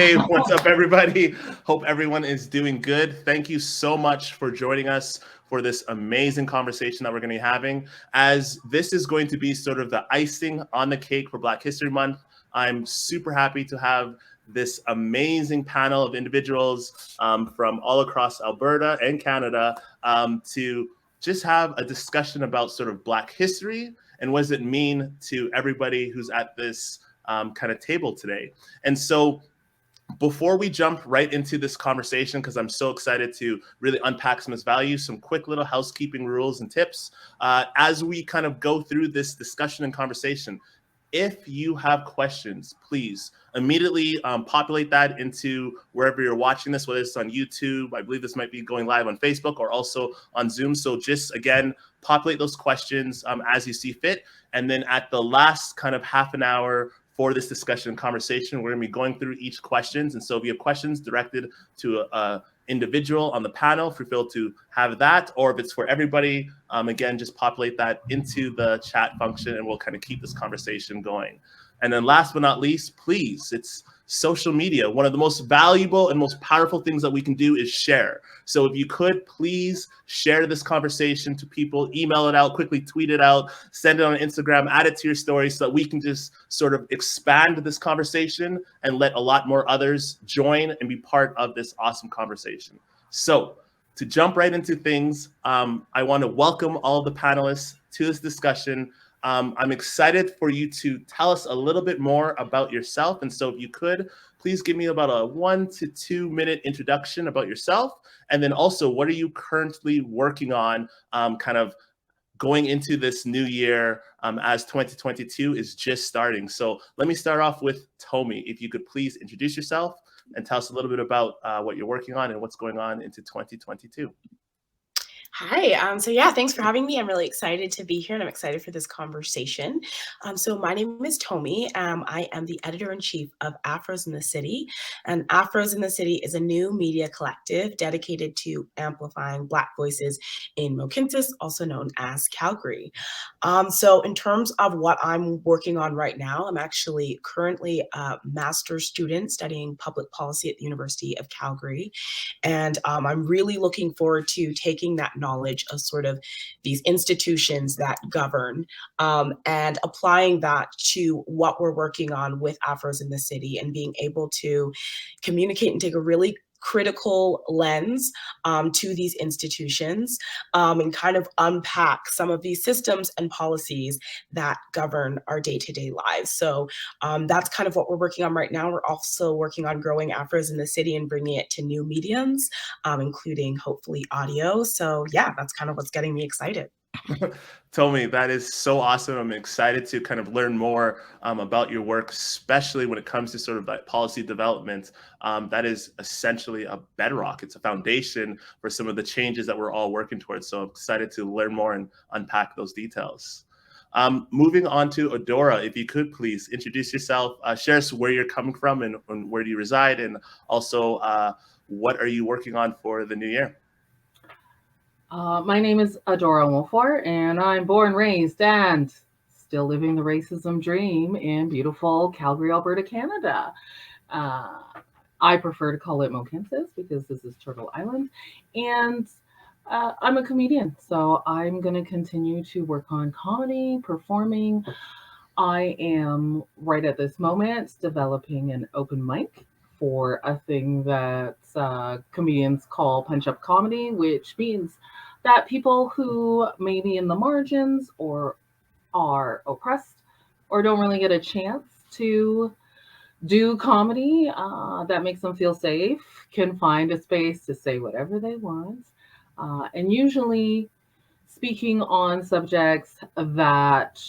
Hey, what's up, everybody? Hope everyone is doing good. Thank you so much for joining us for this amazing conversation that we're going to be having. As this is going to be sort of the icing on the cake for Black History Month, I'm super happy to have this amazing panel of individuals from all across Alberta and Canada to just have a discussion about sort of Black history and what does it mean to everybody who's at this kind of table today. And so before we jump right into this conversation, because I'm so excited to really unpack some of this value, some quick little housekeeping rules and tips as we kind of go through this discussion and conversation. If you have questions, please immediately populate that into wherever you're watching this, whether it's on YouTube. I believe this might be going live on Facebook or also on Zoom. So just, again, populate those questions as you see fit. And then at the last kind of half an hour for this discussion and conversation, we're going to be going through each questions. And so if you have questions directed to a individual on the panel, feel free to have that, or if it's for everybody, again, just populate that into the chat function and we'll kind of keep this conversation going. And then last but not least, please, it's social media. One of the most valuable and most powerful things that we can do is share. So if you could please share this conversation to people, email it out, quickly tweet it out, send it on Instagram, add it to your story so that we can just sort of expand this conversation and let a lot more others join and be part of this awesome conversation. So to jump right into things, I want to welcome all the panelists to this discussion. I'm excited for you to tell us a little bit more about yourself. And so if you could, please give me about a 1 to 2 minute introduction about yourself. And then also, what are you currently working on kind of going into this new year as 2022 is just starting? So let me start off with Tomi. If you could please introduce yourself and tell us a little bit about what you're working on and what's going on into 2022. Hi. So yeah, thanks for having me. I'm really excited to be here and I'm excited for this conversation. So my name is Tomi. I am the editor-in-chief of Afros in the City. And Afros in the City is a new media collective dedicated to amplifying Black voices in Mohkinstsis, also known as Calgary. So in terms of what I'm working on right now, I'm actually currently a master's student studying public policy at the University of Calgary. And I'm really looking forward to taking that knowledge of sort of these institutions that govern and applying that to what we're working on with Afros in the City and being able to communicate and take a really critical lens to these institutions and kind of unpack some of these systems and policies that govern our day-to-day lives. So that's kind of what we're working on right now. We're also working on growing Afros in the City and bringing it to new mediums, including hopefully audio. So yeah, that's kind of what's getting me excited. Tomi, that is so awesome. I'm excited to kind of learn more about your work, especially when it comes to sort of that policy development. That is essentially a bedrock. It's a foundation for some of the changes that we're all working towards. So I'm excited to learn more and unpack those details. Moving on to Adora, if you could please introduce yourself, share us where you're coming from and where do you reside, and also what are you working on for the new year? My name is Adora Nwofor, and I'm born, raised, and still living the racism dream in beautiful Calgary, Alberta, Canada. I prefer to call it Mohkinstsis because this is Turtle Island, and I'm a comedian, so I'm going to continue to work on comedy, performing. I am right at this moment developing an open mic for a thing that comedians call punch-up comedy, which means that people who may be in the margins or are oppressed or don't really get a chance to do comedy that makes them feel safe can find a space to say whatever they want. And usually speaking on subjects that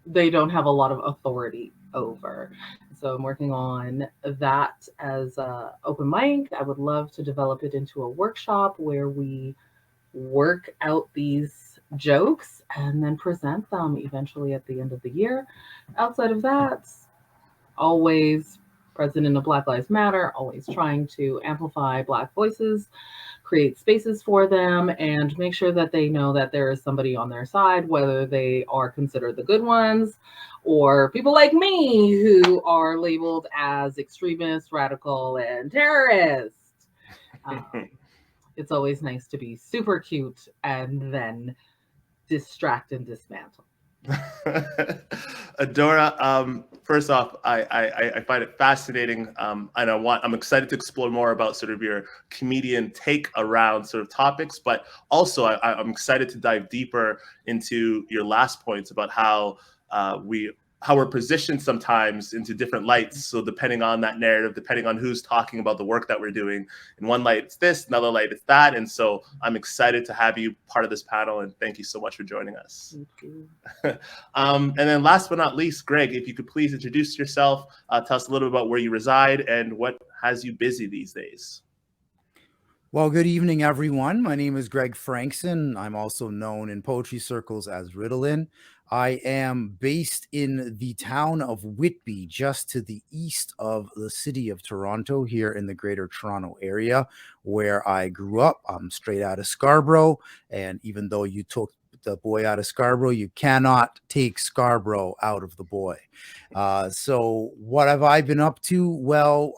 they don't have a lot of authority over. So I'm working on that as an open mic. I would love to develop it into a workshop where we work out these jokes and then present them eventually at the end of the year. Outside of that, always president of Black Lives Matter, always trying to amplify Black voices, create spaces for them and make sure that they know that there is somebody on their side, whether they are considered the good ones or people like me who are labeled as extremists, radical, and terrorists. It's always nice to be super cute and then distract and dismantle. Adora, first off, I find it fascinating, and I'm excited to explore more about sort of your comedian take around sort of topics, but also I'm excited to dive deeper into your last points about how we're positioned sometimes into different lights. So depending on that narrative, depending on who's talking about the work that we're doing, in one light it's this, another light it's that. And so I'm excited to have you part of this panel, and thank you so much for joining us. Thank you. And then last but not least, Greg, if you could please introduce yourself, tell us a little bit about where you reside and what has you busy these days. Well, good evening, everyone. My name is Greg Frankson. I'm also known in poetry circles as Ritalin. I am based in the town of Whitby, just to the east of the city of Toronto, here in the Greater Toronto area, where I grew up. I'm straight out of Scarborough, and even though you took the boy out of Scarborough, you cannot take Scarborough out of the boy. So what have I been up to? Well,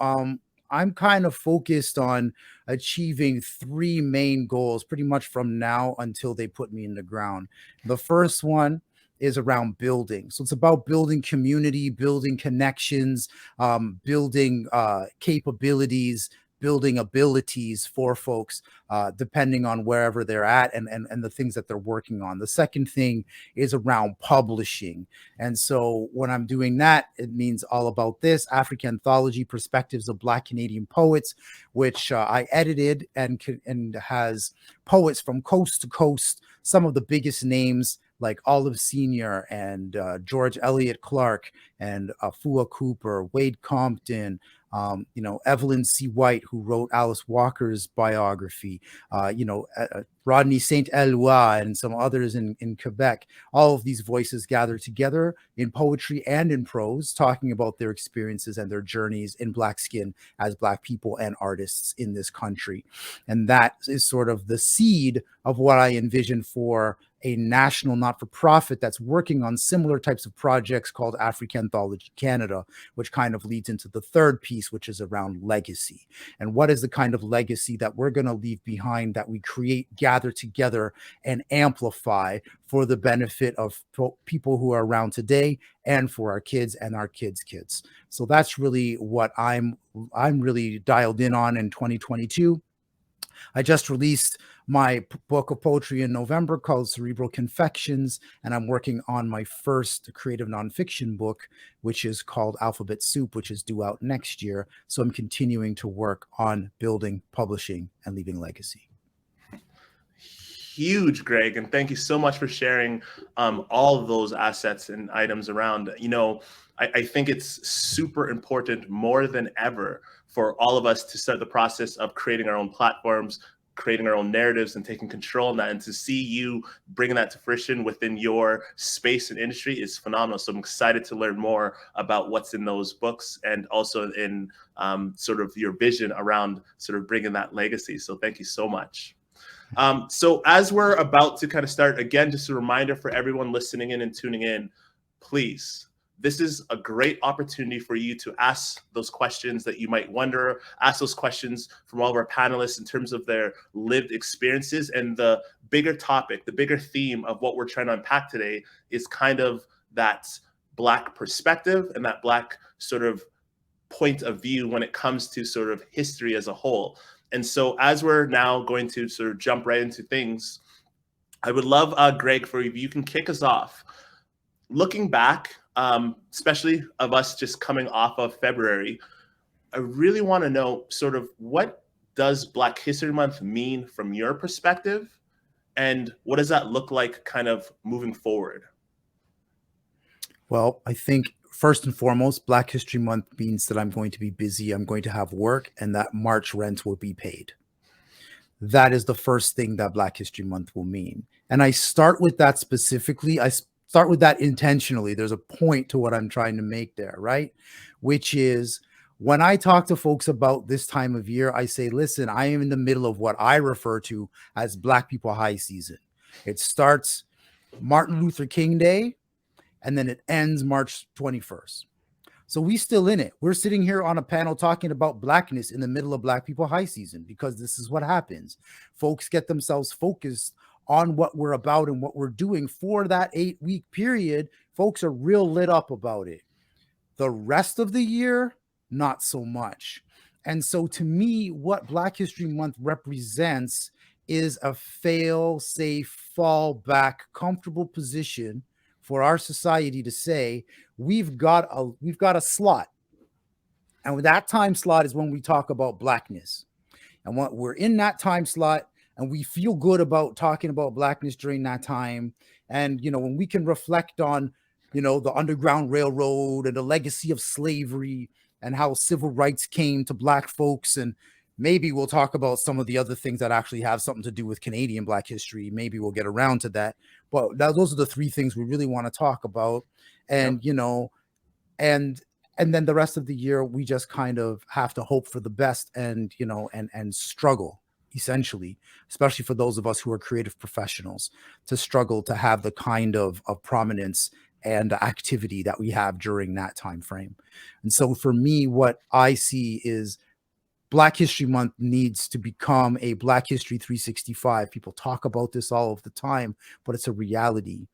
I'm kind of focused on achieving three main goals pretty much from now until they put me in the ground. The first one is around building. So it's about building community, building connections, building capabilities, building abilities for folks, depending on wherever they're at and the things that they're working on. The second thing is around publishing. And so when I'm doing that, it means all about this, Africanthology, Perspectives of Black Canadian Poets, which I edited and has poets from coast to coast, some of the biggest names like Olive Sr. and George Eliot Clark and Afua Cooper, Wade Compton, Evelyn C. White, who wrote Alice Walker's biography, Rodney St. Eloi and some others in Quebec. All of these voices gathered together in poetry and in prose, talking about their experiences and their journeys in Black skin as Black people and artists in this country. And that is sort of the seed of what I envision for a national not-for-profit that's working on similar types of projects called Africanthology Canada, which kind of leads into the third piece, which is around legacy. And what is the kind of legacy that we're going to leave behind, that we create, gather together, and amplify for the benefit of people who are around today and for our kids and our kids' kids. So that's really what I'm really dialed in on in 2022. I just released my book of poetry in November called Cerebral Confections, and I'm working on my first creative nonfiction book, which is called Alphabet Soup, which is due out next year. So I'm continuing to work on building, publishing, and leaving legacy. Huge, Greg, and thank you so much for sharing all of those assets and items around. I think it's super important more than ever for all of us to start the process of creating our own platforms, creating our own narratives, and taking control of that. And to see you bringing that to fruition within your space and industry is phenomenal. So I'm excited to learn more about what's in those books and also in sort of your vision around sort of bringing that legacy. So thank you so much. So as we're about to kind of start, again, just a reminder for everyone listening in and tuning in, please, this is a great opportunity for you to ask those questions that you might wonder, ask those questions from all of our panelists in terms of their lived experiences. And the bigger topic, the bigger theme of what we're trying to unpack today is kind of that Black perspective and that Black sort of point of view when it comes to sort of history as a whole. And so as we're now going to sort of jump right into things, I would love, Greg, for you can kick us off. Looking back, especially of us just coming off of February, I really want to know sort of what does Black History Month mean from your perspective? And what does that look like kind of moving forward? Well, I think first and foremost, Black History Month means that I'm going to be busy, I'm going to have work, and that March rent will be paid. That is the first thing that Black History Month will mean. And I start with that specifically. I start with that intentionally. There's a point to what I'm trying to make there, right? Which is When I talk to folks about this time of year, I say, listen, I am in the middle of what I refer to as Black people high season. It starts Martin Luther King Day, and then it ends March 21st. So we still in it. We're sitting here on a panel talking about Blackness in the middle of Black people high season, because this is what happens. Folks get themselves focused on what we're about and what we're doing for that 8-week period. Folks are real lit up about it. The rest of the year, not so much. And so to me, what Black History Month represents is a fail-safe, fallback, comfortable position for our society to say, we've got a slot. And that time slot is when we talk about Blackness. And what we're in that time slot, and we feel good about talking about Blackness during that time. And, when we can reflect on, the Underground Railroad and the legacy of slavery and how civil rights came to Black folks. And maybe we'll talk about some of the other things that actually have something to do with Canadian Black history. Maybe we'll get around to that. But those are the three things we really want to talk about. And, and then the rest of the year, we just kind of have to hope for the best and, and struggle, essentially, especially for those of us who are creative professionals, to struggle to have the kind of prominence and activity that we have during that time frame. And so for me, what I see is Black History Month needs to become a Black History 365. People talk about this all of the time, but it's a reality.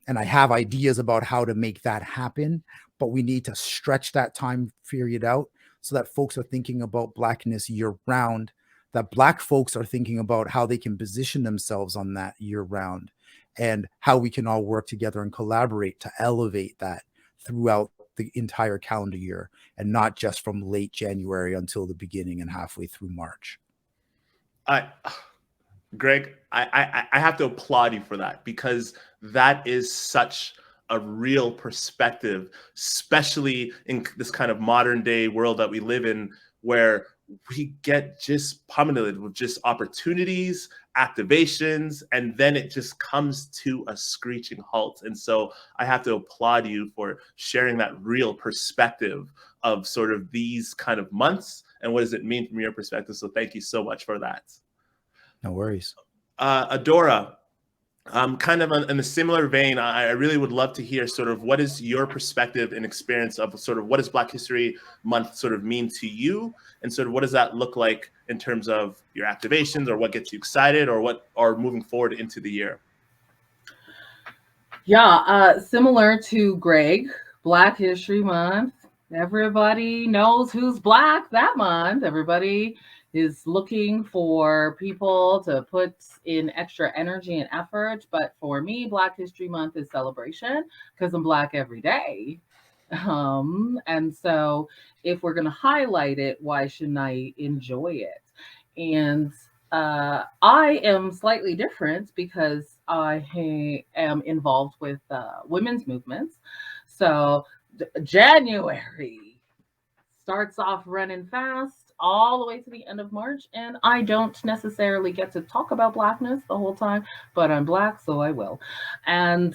And I have ideas about how to make that happen, but we need to stretch that time period out so that folks are thinking about Blackness year round, that Black folks are thinking about how they can position themselves on that year round, and how we can all work together and collaborate to elevate that throughout the entire calendar year, and not just from late January until the beginning and halfway through March. Greg, I have to applaud you for that, because that is such a real perspective, especially in this kind of modern day world that we live in, where we get just pummeled with just opportunities, activations, and then it just comes to a screeching halt. And so I have to applaud you for sharing that real perspective of sort of these kind of months and what does it mean from your perspective. So thank you so much for that. No worries. Adora, kind of in a similar vein, I really would love to hear sort of what is your perspective and experience of sort of what does Black History Month sort of mean to you, and sort of what does that look like in terms of your activations, or what gets you excited, or what are moving forward into the year? Yeah, similar to Greg, Black History Month. Everybody knows who's Black that month. Everybody is looking for people to put in extra energy and effort. But for me, Black History Month is celebration, because I'm Black every day. And so if we're going to highlight it, why shouldn't I enjoy it? And I am slightly different because I am involved with women's movements. So January starts off running fast all the way to the end of March, and I don't necessarily get to talk about Blackness the whole time, but I'm Black, so I will. And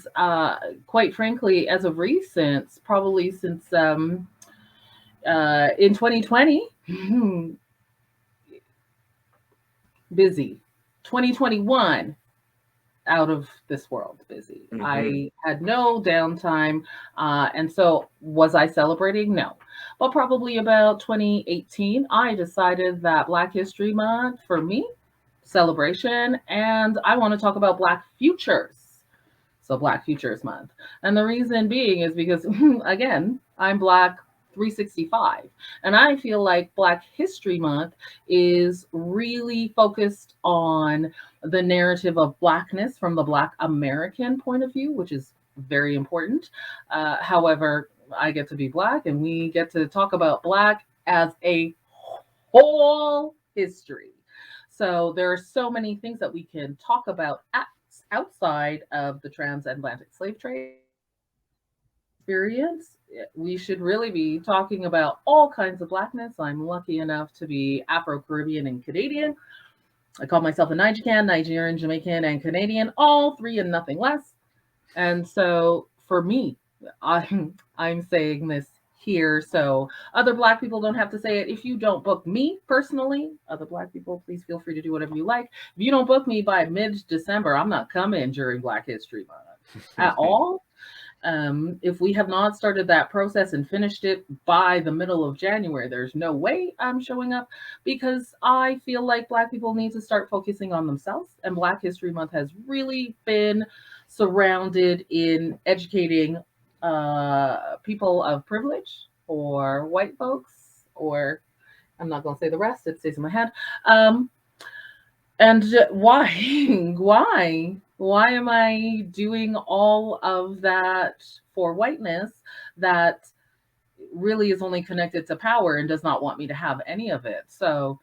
quite frankly, as of recent, probably since in 2020, busy. 2021, out of this world busy. Mm-hmm. I had no downtime. And so was I celebrating? No. But probably about 2018, I decided that Black History Month for me, celebration, and I want to talk about Black futures. So Black Futures Month. And the reason being is because, again, I'm Black 365. And I feel like Black History Month is really focused on the narrative of Blackness from the Black American point of view, which is very important. However, I get to be Black, and we get to talk about Black as a whole history. So there are so many things that we can talk about outside of the transatlantic slave trade experience. We should really be talking about all kinds of Blackness. I'm lucky enough to be Afro-Caribbean and Canadian. I call myself a Nigerian, Jamaican, and Canadian, all three and nothing less. And so for me, I'm saying this here so other Black people don't have to say it. If you don't book me personally, other Black people, please feel free to do whatever you like. If you don't book me by mid-December, I'm not coming during Black History Month at all. If we have not started that process and finished it by the middle of January, there's no way I'm showing up, because I feel like Black people need to start focusing on themselves. And Black History Month has really been surrounded in educating people of privilege, or white folks, or I'm not going to say the rest, it stays in my head. And why? Why am I doing all of that for whiteness that really is only connected to power and does not want me to have any of it? So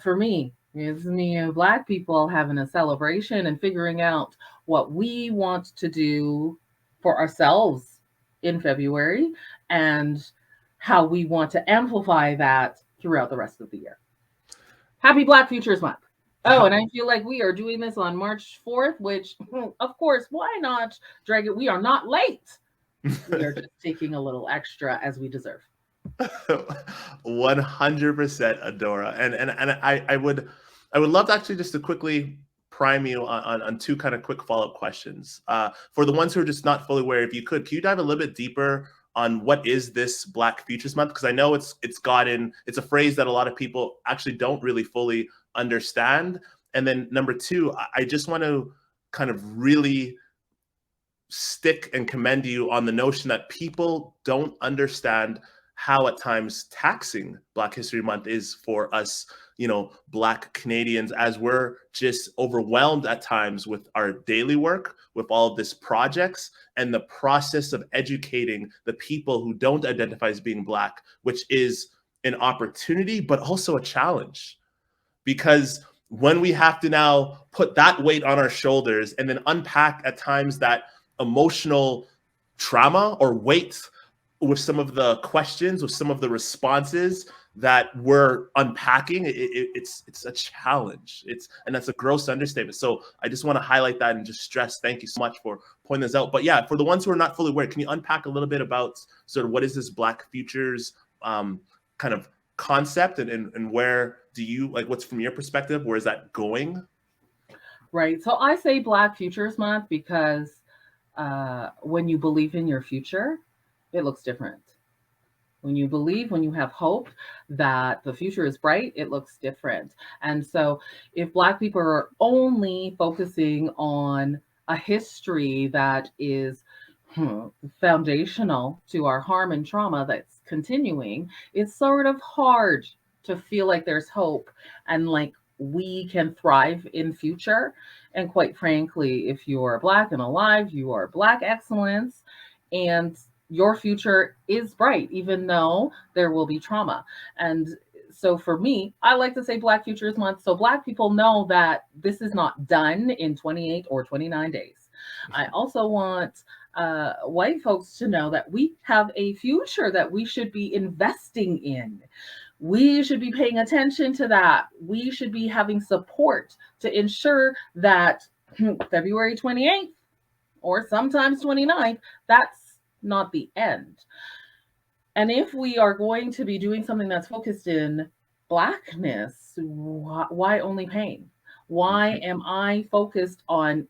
for me, it's me and Black people having a celebration and figuring out what we want to do for ourselves in February and how we want to amplify that throughout the rest of the year. Happy Black Futures Month. Oh, and I feel like we are doing this on March 4th, which, of course, why not drag it? We are not late. We are just taking a little extra as we deserve. 100% Adora. And I would love to actually just to quickly prime you on two kind of quick follow-up questions. For the ones who are just not fully aware, if you could you dive a little bit deeper on what is this Black Futures Month? Because I know it's a phrase that a lot of people actually don't really fully understand. And then number two, I just want to kind of really stick and commend you on the notion that people don't understand how at times taxing Black History Month is for us, Black Canadians, as we're just overwhelmed at times with our daily work, with all of these projects, and the process of educating the people who don't identify as being Black, which is an opportunity, but also a challenge. Because when we have to now put that weight on our shoulders and then unpack at times that emotional trauma or weight with some of the questions, with some of the responses that we're unpacking, it's a challenge. And that's a gross understatement. So I just want to highlight that and just stress, thank you so much for pointing this out. But yeah, for the ones who are not fully aware, can you unpack a little bit about sort of what is this Black Futures kind of concept, and where do you, like, what's from your perspective, where is that going? Right. So I say Black Futures Month because when you believe in your future, it looks different. When you believe, when you have hope that the future is bright, it looks different. And so if Black people are only focusing on a history that is foundational to our harm and trauma that's continuing, it's sort of hard to feel like there's hope and like we can thrive in future. And quite frankly, if you're Black and alive, you are Black excellence, and your future is bright, even though there will be trauma. And so for me, I like to say Black Futures Month so Black people know that this is not done in 28 or 29 days. I also want white folks to know that we have a future that we should be investing in. We should be paying attention to that. We should be having support to ensure that February 28th or sometimes 29th, that's not the end. And if we are going to be doing something that's focused in Blackness, why only pain? Why am I focused on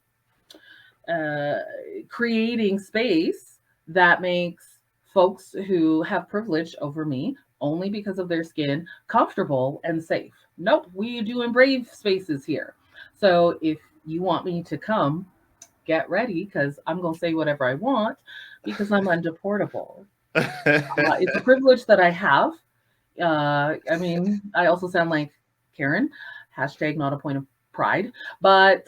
creating space that makes folks who have privilege over me only because of their skin comfortable and safe? Nope, we do in brave spaces here. So if you want me to come, get ready, because I'm going to say whatever I want because I'm undeportable. It's a privilege that I have. I mean, I also sound like Karen, hashtag not a point of pride, but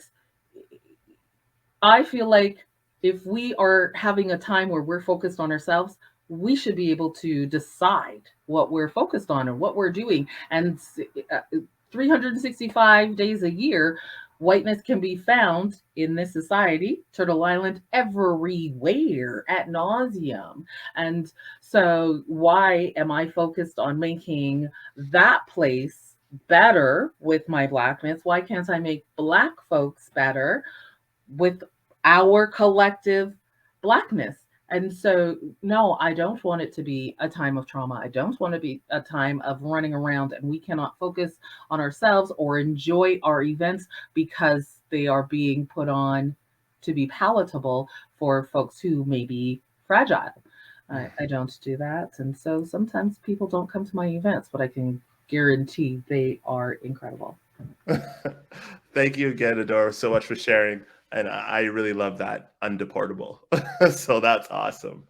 I feel like if we are having a time where we're focused on ourselves, we should be able to decide what we're focused on and what we're doing. And 365 days a year, whiteness can be found in this society, Turtle Island, everywhere, ad nauseum. And so why am I focused on making that place better with my Blackness? Why can't I make Black folks better with our collective Blackness? And so, no, I don't want it to be a time of trauma. I don't want to be a time of running around and we cannot focus on ourselves or enjoy our events because they are being put on to be palatable for folks who may be fragile. I don't do that. And so sometimes people don't come to my events, but I can guarantee they are incredible. Thank you again, Adora, so much for sharing. And I really love that, undeportable. So that's awesome.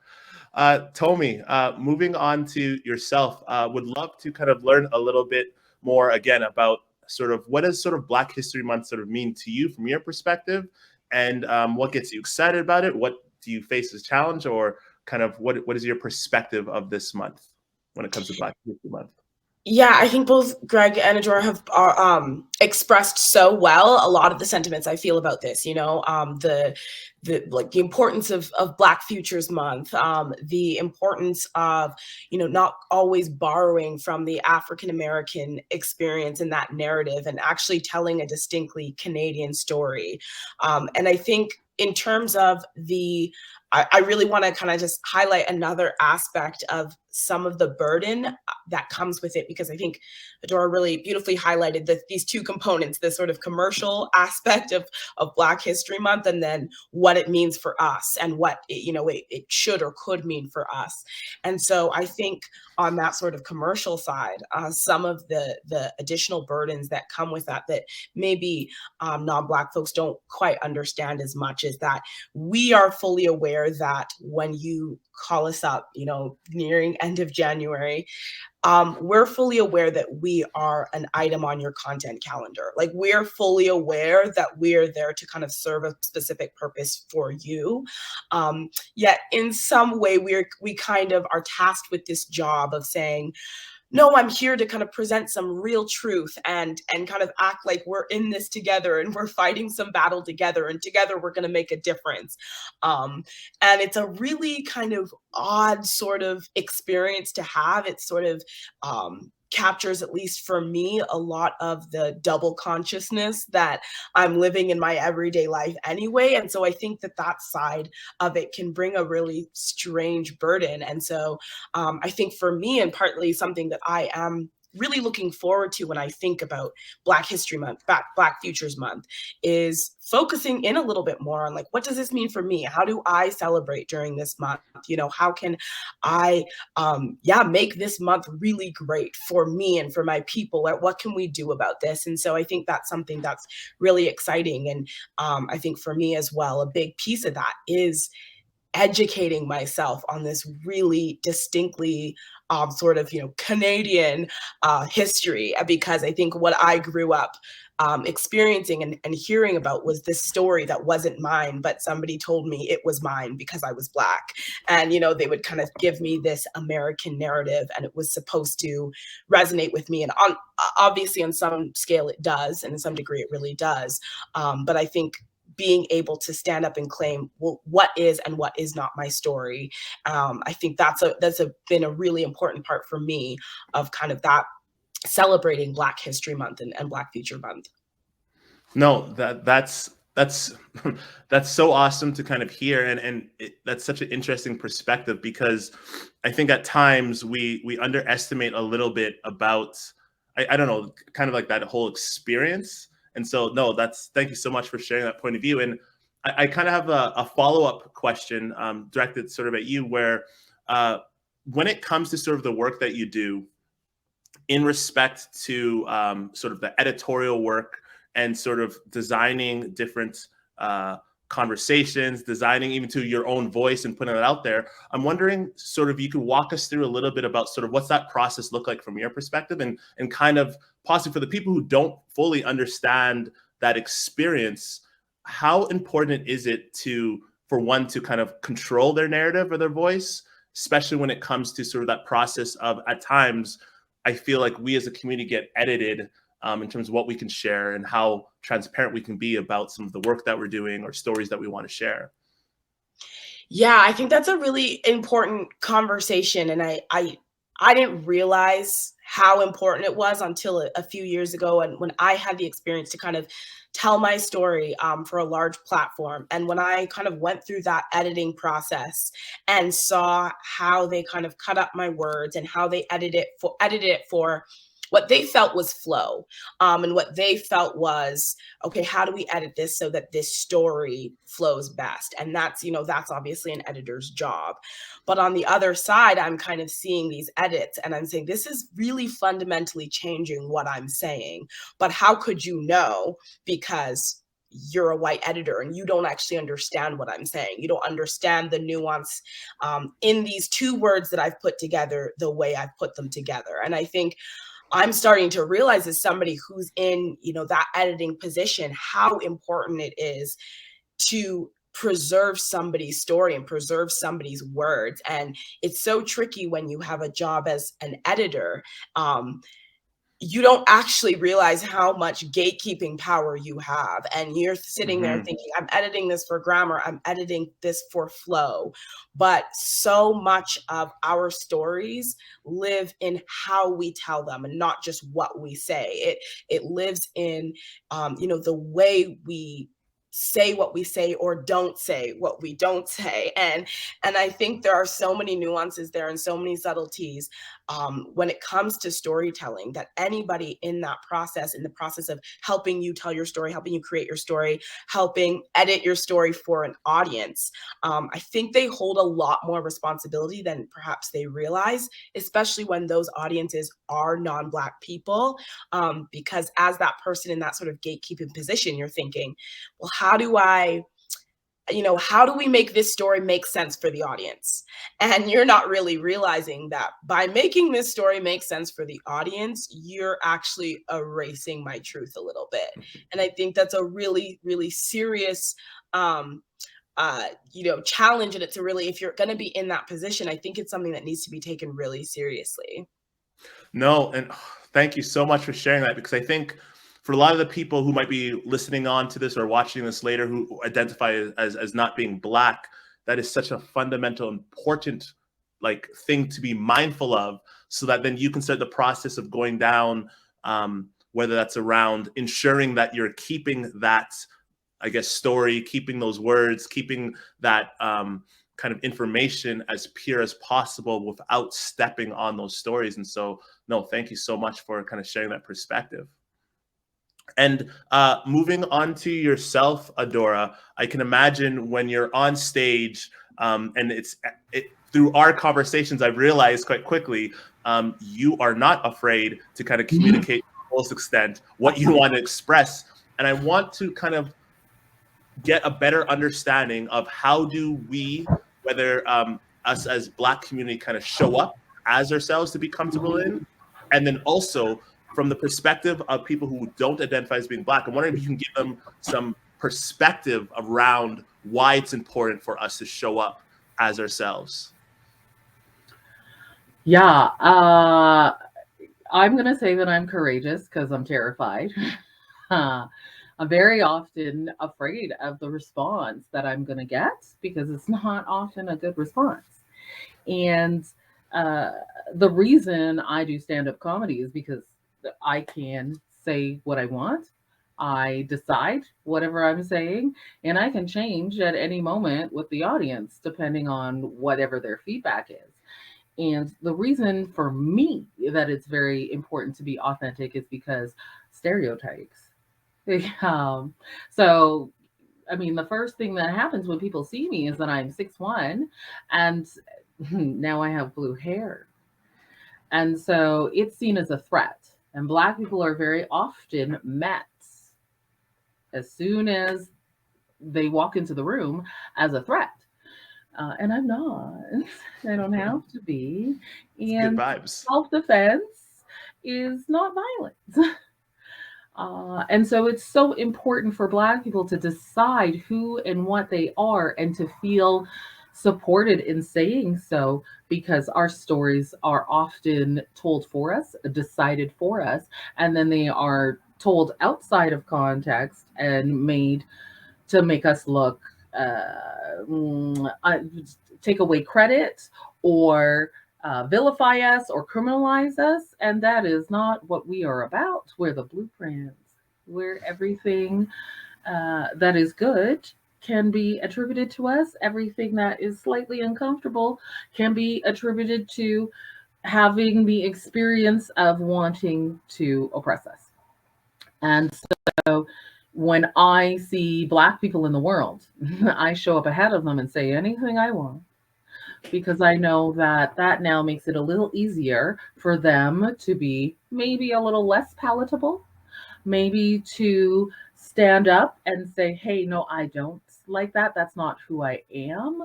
Tomi, moving on to yourself, would love to kind of learn a little bit more again about sort of what does sort of Black History Month sort of mean to you from your perspective, and what gets you excited about it? What do you face as challenge, or kind of what is your perspective of this month when it comes to Black History Month? Yeah, I think both Greg and Adora have expressed so well a lot of the sentiments I feel about this. The importance of Black Futures Month, the importance of not always borrowing from the African American experience in that narrative and actually telling a distinctly Canadian story. And I think in terms of I really want to kind of just highlight another aspect of some of the burden that comes with it, because I think Adora really beautifully highlighted these two components, the sort of commercial aspect of Black History Month, and then what it means for us and what it should or could mean for us. And so I think on that sort of commercial side, some of the additional burdens that come with that maybe non-Black folks don't quite understand as much, is that we are fully aware that when you call us up, nearing end of January, we're fully aware that we are an item on your content calendar. Like, we're fully aware that we're there to kind of serve a specific purpose for you. Yet in some way, we kind of are tasked with this job of saying, no, I'm here to kind of present some real truth and kind of act like we're in this together and we're fighting some battle together, and together we're going to make a difference. And it's a really kind of odd sort of experience to have. It sort of captures, at least for me, a lot of the double consciousness that I'm living in my everyday life anyway. And so I think that side of it can bring a really strange burden. And so I think for me, and partly something that I am really looking forward to when I think about Black History Month, Black Futures Month, is focusing in a little bit more on, like, what does this mean for me? How do I celebrate during this month? How can I make this month really great for me and for my people? What can we do about this? And so I think that's something that's really exciting. And I think for me as well, a big piece of that is educating myself on this really distinctly sort of Canadian history, because I think what I grew up experiencing and hearing about was this story that wasn't mine, but somebody told me it was mine because I was Black. And they would kind of give me this American narrative, and it was supposed to resonate with me. And obviously on some scale it does, and in some degree it really does. But I think being able to stand up and claim, well, what is and what is not my story. I think that's been a really important part for me of kind of that celebrating Black History Month and Black Future Month. No, that's that's so awesome to kind of hear, and that's such an interesting perspective, because I think at times we underestimate a little bit about I don't know, kind of like that whole experience. And so, no, thank you so much for sharing that point of view. And I kind of have a follow-up question directed sort of at you, where when it comes to sort of the work that you do in respect to sort of the editorial work and sort of designing different conversations, designing even to your own voice and putting it out there, I'm wondering sort of you could walk us through a little bit about sort of what's that process look like from your perspective, and kind of possibly for the people who don't fully understand that experience, how important is it for one to kind of control their narrative or their voice, especially when it comes to sort of that process of, at times, I feel like we as a community get edited in terms of what we can share and how transparent we can be about some of the work that we're doing or stories that we want to share. Yeah, I think that's a really important conversation. And I didn't realize how important it was until a few years ago, and when I had the experience to kind of tell my story for a large platform. And when I kind of went through that editing process and saw how they kind of cut up my words and how they edited it for what they felt was flow, and what they felt was, okay, how do we edit this so that this story flows best? And that's, that's obviously an editor's job. But on the other side, I'm kind of seeing these edits and I'm saying, this is really fundamentally changing what I'm saying. But how could you know? Because you're a white editor and you don't actually understand what I'm saying. You don't understand the nuance in these two words that I've put together the way I've put them together. And I think I'm starting to realize, as somebody who's in, that editing position, how important it is to preserve somebody's story and preserve somebody's words. And it's so tricky when you have a job as an editor. You don't actually realize how much gatekeeping power you have. And you're sitting there thinking, I'm editing this for grammar, I'm editing this for flow. But so much of our stories live in how we tell them and not just what we say. It lives in, the way we say what we say or don't say what we don't say. And I think there are so many nuances there and so many subtleties when it comes to storytelling, that anybody in that process, in the process of helping you tell your story, helping you create your story, helping edit your story for an audience, I think they hold a lot more responsibility than perhaps they realize, especially when those audiences are non-Black people. Because as that person in that sort of gatekeeping position, you're thinking, well, how do we make this story make sense for the audience? And you're not really realizing that by making this story make sense for the audience, you're actually erasing my truth a little bit. And I think that's a really, really serious challenge. And it's a really, if you're going to be in that position, I think it's something that needs to be taken really seriously. No, and thank you so much for sharing that, because I think for a lot of the people who might be listening on to this or watching this later who identify as not being Black, that is such a fundamental, important thing to be mindful of, so that then you can start the process of going down, whether that's around ensuring that you're keeping that, I guess, story, keeping those words, keeping that kind of information as pure as possible without stepping on those stories. And so, no, thank you so much for kind of sharing that perspective. And moving on to yourself, Adora, I can imagine when you're on stage, and through our conversations, I've realized quite quickly, you are not afraid to kind of communicate to the fullest extent what you want to express. And I want to kind of get a better understanding of how do we, whether us as Black community, kind of show up as ourselves to be comfortable in, and then also from the perspective of people who don't identify as being Black. I'm wondering if you can give them some perspective around why it's important for us to show up as ourselves. Yeah, I'm going to say that I'm courageous because I'm terrified. I'm very often afraid of the response that I'm going to get, because it's not often a good response. And the reason I do stand-up comedy is because I can say what I want. I decide whatever I'm saying, and I can change at any moment with the audience, depending on whatever their feedback is. And the reason for me that it's very important to be authentic is because stereotypes. So, I mean, the first thing that happens when people see me is that I'm 6'1", and now I have blue hair. And so it's seen as a threat. And Black people are very often met as soon as they walk into the room as a threat. And I'm not. I don't have to be. And good vibes. Self-defense is not violence. And so it's so important for Black people to decide who and what they are, and to feel supported in saying so, because our stories are often told for us, decided for us, and then they are told outside of context and made to make us look, take away credit, or vilify us or criminalize us. And that is not what we are about. We're the blueprints, where everything that is good can be attributed to us. Everything that is slightly uncomfortable can be attributed to having the experience of wanting to oppress us. And so when I see Black people in the world, I show up ahead of them and say anything I want, because I know that that now makes it a little easier for them to be maybe a little less palatable, maybe to stand up and say, hey, no, I don't like that. That's not who I am.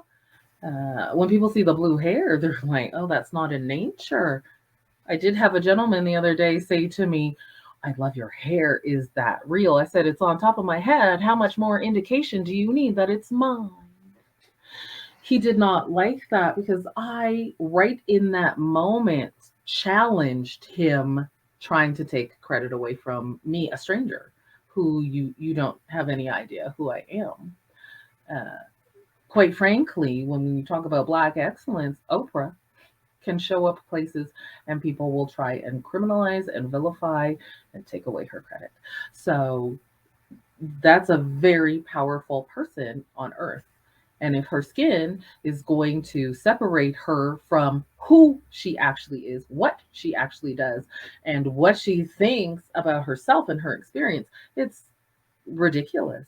When people see the blue hair, they're like, oh, that's not in nature. I did have a gentleman the other day say to me, I love your hair. Is that real? I said, it's on top of my head. How much more indication do you need that it's mine? He did not like that because I, right in that moment, challenged him trying to take credit away from me, a stranger who you don't have any idea who I am. Quite frankly, when we talk about Black excellence, Oprah can show up places and people will try and criminalize and vilify and take away her credit. So that's a very powerful person on earth. And if her skin is going to separate her from who she actually is, what she actually does, and what she thinks about herself and her experience, it's ridiculous.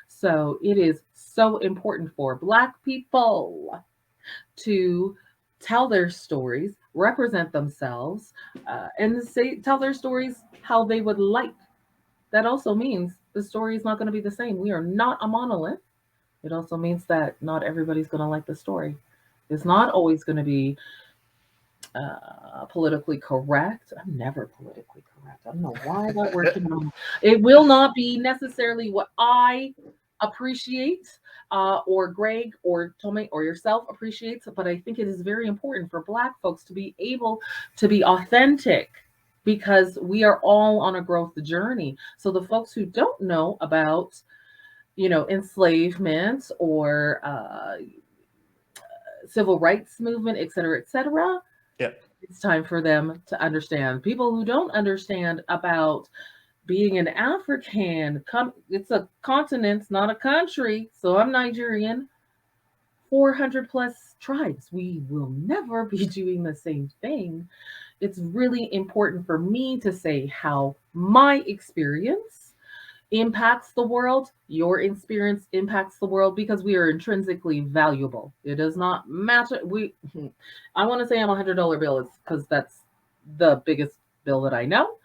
So it is so important for Black people to tell their stories, represent themselves, and tell their stories how they would like. That also means the story is not going to be the same. We are not a monolith. It also means that not everybody's going to like the story. It's not always going to be politically correct. I'm never politically correct. I don't know why that word came out. It will not be necessarily what I appreciate, or Greg or Tomi or yourself appreciates, but I think it is very important for Black folks to be able to be authentic, because we are all on a growth journey. So the folks who don't know about, enslavement or civil rights movement, et cetera, et cetera, it's time for them to understand. People who don't understand about being an African, it's a continent, not a country. So I'm Nigerian, 400 plus tribes. We will never be doing the same thing. It's really important for me to say how my experience impacts the world, your experience impacts the world, because we are intrinsically valuable. It does not matter. I want to say I'm $100 bill because that's the biggest bill that I know.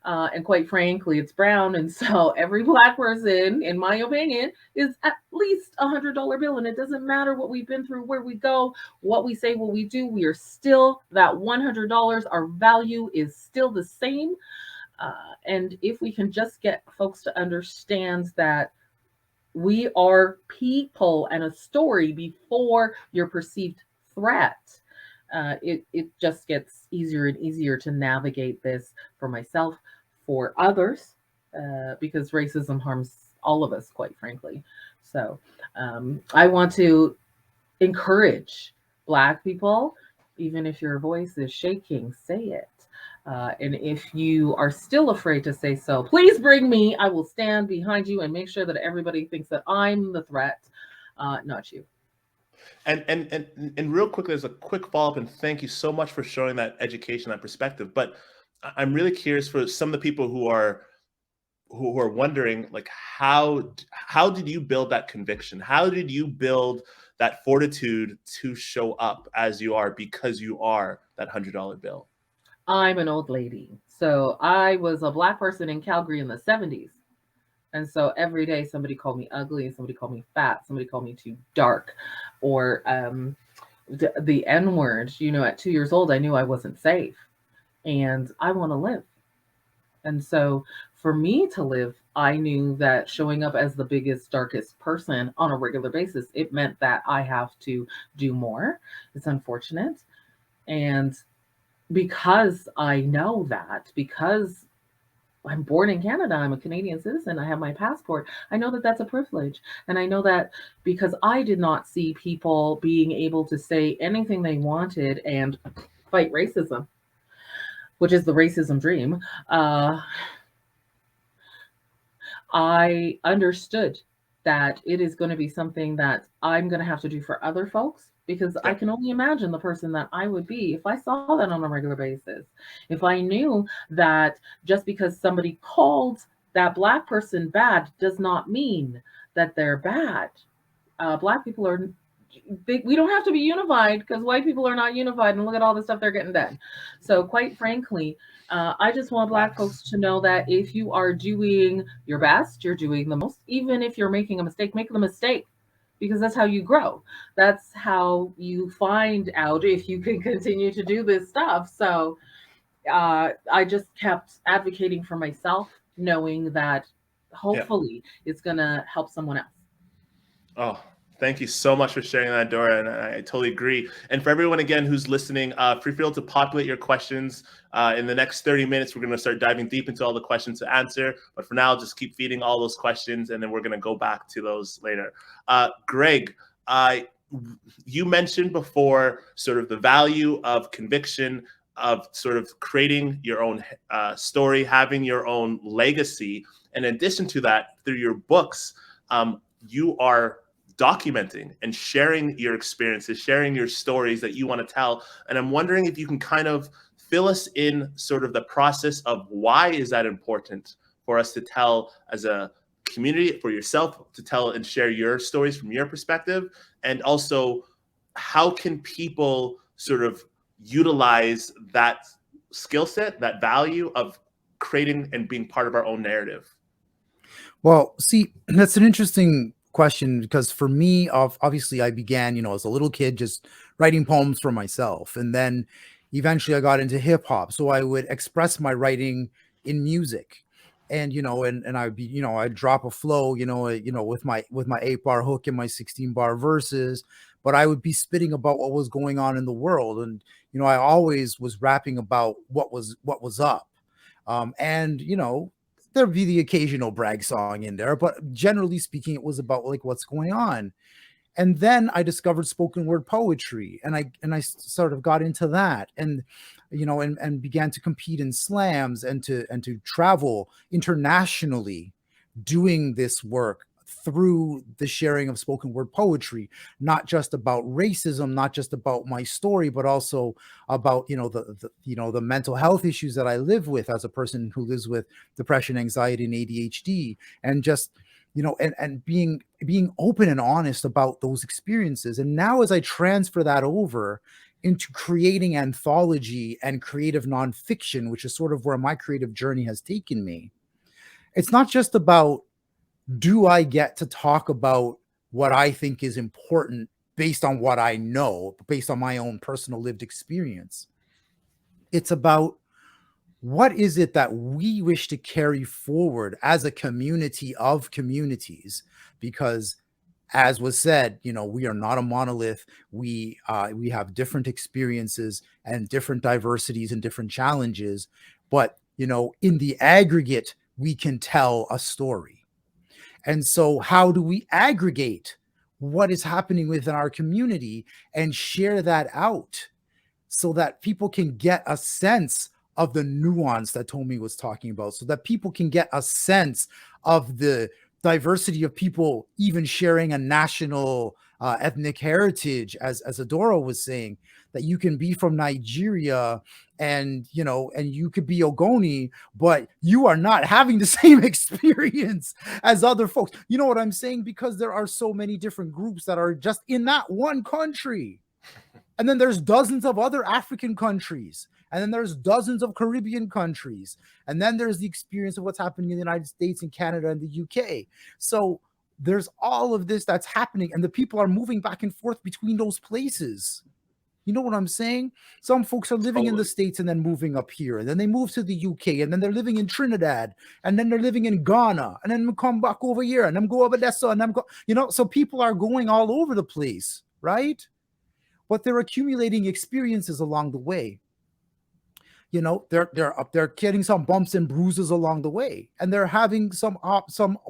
And quite frankly, it's brown. And so every Black person, in my opinion, is at least $100 bill. And it doesn't matter what we've been through, where we go, what we say, what we do. We are still that $100. Our value is still the same. And if we can just get folks to understand that we are people and a story before your perceived threat, it just gets easier and easier to navigate this for myself, for others, because racism harms all of us, quite frankly. So I want to encourage Black people, even if your voice is shaking, say it. And if you are still afraid to say so, please bring me. I will stand behind you and make sure that everybody thinks that I'm the threat, not you. And real quickly, there's a quick follow-up, and thank you so much for showing that education, that perspective. But I'm really curious for some of the people who are wondering, like, how did you build that conviction? How did you build that fortitude to show up as you are, because you are that $100 bill? I'm an old lady. So I was a Black person in Calgary in the 70s. And so every day somebody called me ugly, somebody called me fat, somebody called me too dark, or the N word. At 2 years old, I knew I wasn't safe, and I want to live. And so for me to live, I knew that showing up as the biggest, darkest person on a regular basis, it meant that I have to do more. It's unfortunate. And because I know that, because I'm born in Canada, I'm a Canadian citizen, I have my passport, I know that that's a privilege. And I know that because I did not see people being able to say anything they wanted and fight racism, which is the racism dream, I understood that it is going to be something that I'm going to have to do for other folks, because I Yep. can only imagine the person that I would be if I saw that on a regular basis. If I knew that just because somebody called that Black person bad does not mean that they're bad. Black people are we don't have to be unified because white people are not unified, and look at all the stuff they're getting done. So quite frankly, I just want Black folks to know that if you are doing your best, you're doing the most. Even if you're making a mistake, make the mistake, because that's how you grow. That's how you find out if you can continue to do this stuff. So I just kept advocating for myself, knowing that hopefully it's going to help someone else. Oh, thank you so much for sharing that, Dora, and I totally agree. And for everyone again who's listening, feel to populate your questions. In the next 30 minutes, we're going to start diving deep into all the questions to answer. But for now, just keep feeding all those questions, and then we're going to go back to those later. Greg, you mentioned before sort of the value of conviction, of sort of creating your own story, having your own legacy. And in addition to that, through your books, you are documenting and sharing your experiences, sharing your stories that you want to tell. And I'm wondering if you can kind of fill us in sort of the process of why is that important for us to tell as a community, for yourself to tell and share your stories from your perspective, and also how can people sort of utilize that skill set, that value of creating and being part of our own narrative? Well, see, that's an interesting question because for me, obviously, I began, as a little kid, just writing poems for myself, and then eventually I got into hip hop. So I would express my writing in music, and and I'd be, I'd drop a flow, with my 8 bar hook and my 16 bar verses, but I would be spitting about what was going on in the world, and I always was rapping about what was up, and there'd be the occasional brag song in there, but generally speaking, it was about like what's going on. And then I discovered spoken word poetry, and I sort of got into that, and and began to compete in slams and to travel internationally doing this work through the sharing of spoken word poetry, not just about racism, not just about my story, but also about the mental health issues that I live with as a person who lives with depression, anxiety, and ADHD, and just and being open and honest about those experiences. And now as I transfer that over into creating anthology and creative nonfiction, which is sort of where my creative journey has taken me, it's not just about, do I get to talk about what I think is important based on what I know, based on my own personal lived experience. It's about, what is it that we wish to carry forward as a community of communities? Because as was said, we are not a monolith. We have different experiences and different diversities and different challenges, but in the aggregate, we can tell a story. And so how do we aggregate what is happening within our community and share that out so that people can get a sense of the nuance that Tomi was talking about, so that people can get a sense of the diversity of people even sharing a national ethnic heritage, as Adora was saying, that you can be from Nigeria and you could be Ogoni, but you are not having the same experience as other folks. You know what I'm saying? Because there are so many different groups that are just in that one country. And then there's dozens of other African countries. And then there's dozens of Caribbean countries. And then there's the experience of what's happening in the United States and Canada and the UK. So there's all of this that's happening. And the people are moving back and forth between those places. You know what I'm saying? Some folks are living in the States and then moving up here. And then they move to the UK. And then they're living in Trinidad. And then they're living in Ghana. And then come back over here. And then go over there. So people are going all over the place, right? But they're accumulating experiences along the way. They're getting some bumps and bruises along the way, and they're having some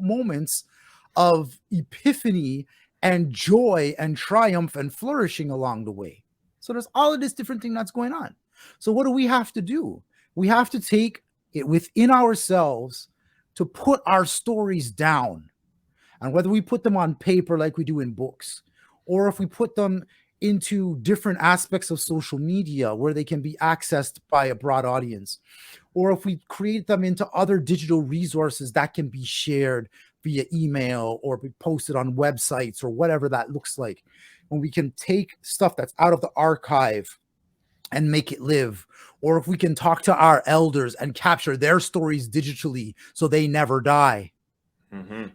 moments of epiphany and joy and triumph and flourishing along the way. So there's all of this different thing that's going on. So what do we have to do? We have to take it within ourselves to put our stories down. And whether we put them on paper like we do in books, or if we put them into different aspects of social media where they can be accessed by a broad audience, or if we create them into other digital resources that can be shared via email or be posted on websites or whatever that looks like, when we can take stuff that's out of the archive and make it live, or if we can talk to our elders and capture their stories digitally so they never die.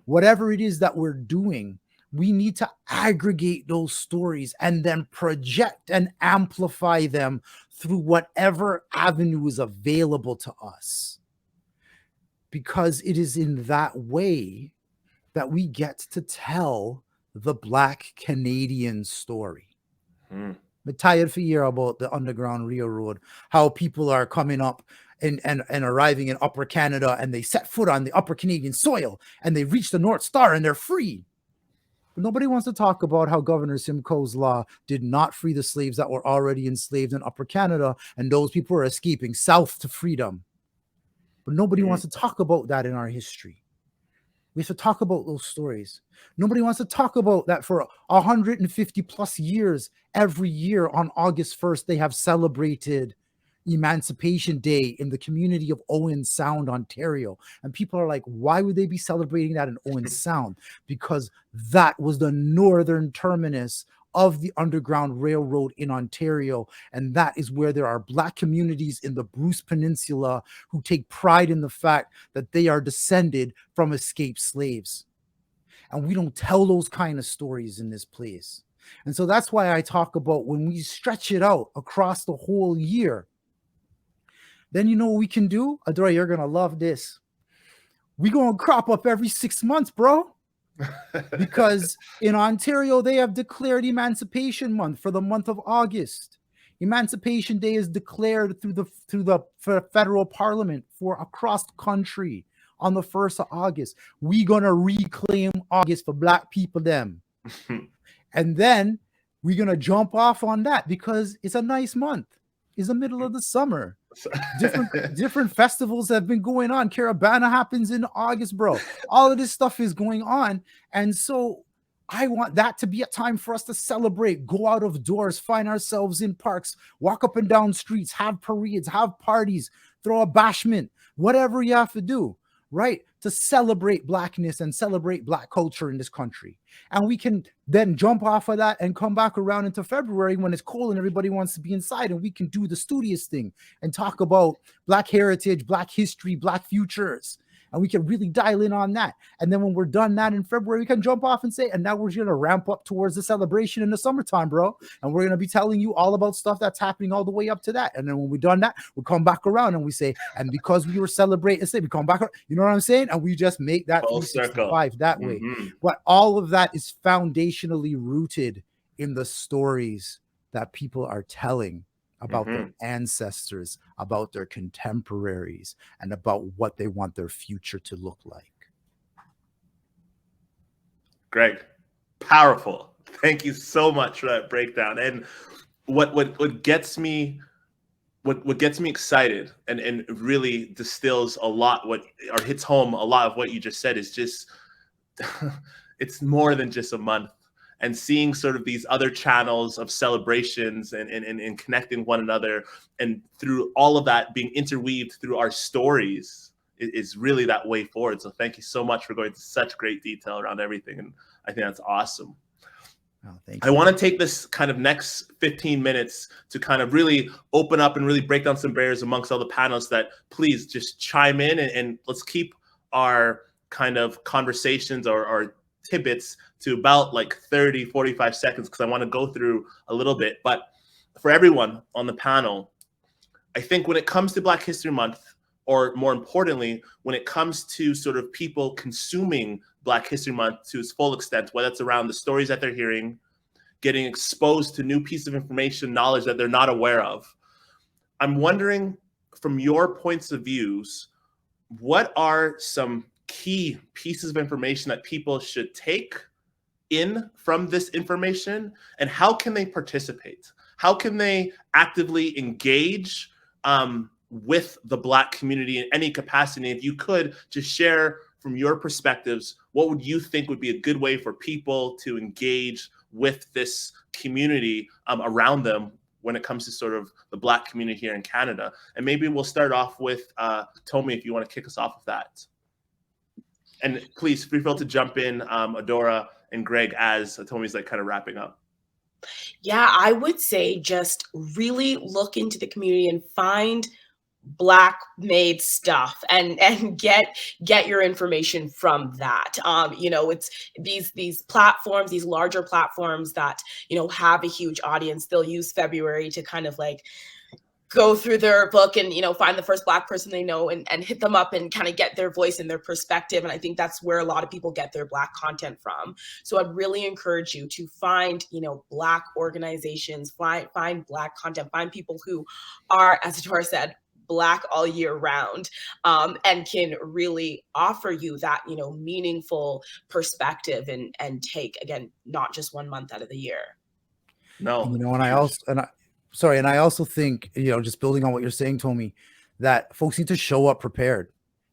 Whatever it is that we're doing, we need to aggregate those stories and then project and amplify them through whatever avenue is available to us. Because it is in that way that we get to tell the Black Canadian story. I'm tired for year about the Underground Railroad, how people are coming up and arriving in Upper Canada, and they set foot on the Upper Canadian soil and they reach the North Star and they're free. But nobody wants to talk about how Governor Simcoe's law did not free the slaves that were already enslaved in Upper Canada, and those people are escaping south to freedom. But nobody wants to talk about that in our history. We have to talk about those stories. Nobody wants to talk about that for 150 plus years. Every year on August 1st, they have celebrated Emancipation Day in the community of Owen Sound, Ontario. And people are like, why would they be celebrating that in Owen Sound? Because that was the northern terminus of the Underground Railroad in Ontario. And that is where there are Black communities in the Bruce Peninsula who take pride in the fact that they are descended from escaped slaves. And we don't tell those kind of stories in this place. And so that's why I talk about when we stretch it out across the whole year, then you know what we can do? Adora, you're going to love this. We're going to crop up every 6 months, bro. Because in Ontario, they have declared Emancipation Month for the month of August. Emancipation Day is declared through the federal parliament for across the country on the 1st of August. We're going to reclaim August for Black people them. And then we're going to jump off on that because it's a nice month. It's the middle of the summer. Different festivals have been going on. Caravana happens in August, bro. All of this stuff is going on. And so I want that to be a time for us to celebrate, go out of doors, find ourselves in parks, walk up and down streets, have parades, have parties, throw a bashment, whatever you have to do, right? To celebrate Blackness and celebrate Black culture in this country. And we can then jump off of that and come back around into February when it's cold and everybody wants to be inside, and we can do the studious thing and talk about Black heritage, Black history, Black futures. And we can really dial in on that. And then when we're done that in February, we can jump off and say, and now we're going to ramp up towards the celebration in the summertime, bro. And we're going to be telling you all about stuff that's happening all the way up to that. And then when we're done that, we come back around and we say, and because we were celebrating, we come back, you know what I'm saying? And we just make that 365 that way. But all of that is foundationally rooted in the stories that people are telling about their ancestors, about their contemporaries, and about what they want their future to look like. Great. Powerful. Thank you so much for that breakdown. And what gets me excited and really distills a lot or hits home a lot of what you just said is just it's more than just a month. And seeing sort of these other channels of celebrations and connecting one another, and through all of that being interweaved through our stories is really that way forward. So thank you so much for going into such great detail around everything. And I think that's awesome. Oh, thank you. I want to take this kind of next 15 minutes to kind of really open up and really break down some barriers amongst all the panelists that please just chime in and let's keep our kind of conversations or tidbits to about like 30, 45 seconds because I want to go through a little bit. But for everyone on the panel, I think when it comes to Black History Month, or more importantly, when it comes to sort of people consuming Black History Month to its full extent, whether it's around the stories that they're hearing, getting exposed to new pieces of information, knowledge that they're not aware of, I'm wondering from your points of views, what are some key pieces of information that people should take in from this information, and how can they participate? how can they actively engage with the Black community in any capacity? If you could just share from your perspectives, what would you think would be a good way for people to engage with this community around them when it comes to sort of the Black community here in Canada? And maybe we'll start off with Tomi, if you want to kick us off with that. And please feel to jump in, Adora and Greg, as Tomi's like kind of wrapping up. Yeah, I would say just really look into the community and find Black made stuff and get your information from that. You know, it's these platforms, these larger platforms that, you know, have a huge audience. They'll use February to kind of like go through their book and, you know, find the first Black person they know and hit them up and kind of get their voice and their perspective. And I think that's where a lot of people get their Black content from. So I'd really encourage you to find, you know, Black organizations, find Black content, find people who are, as Adora said, Black all year round, and can really offer you that, you know, meaningful perspective and take, again, not just 1 month out of the year. No, you know, and I also think, you know, just building on what you're saying, Tomi, that folks need to show up prepared.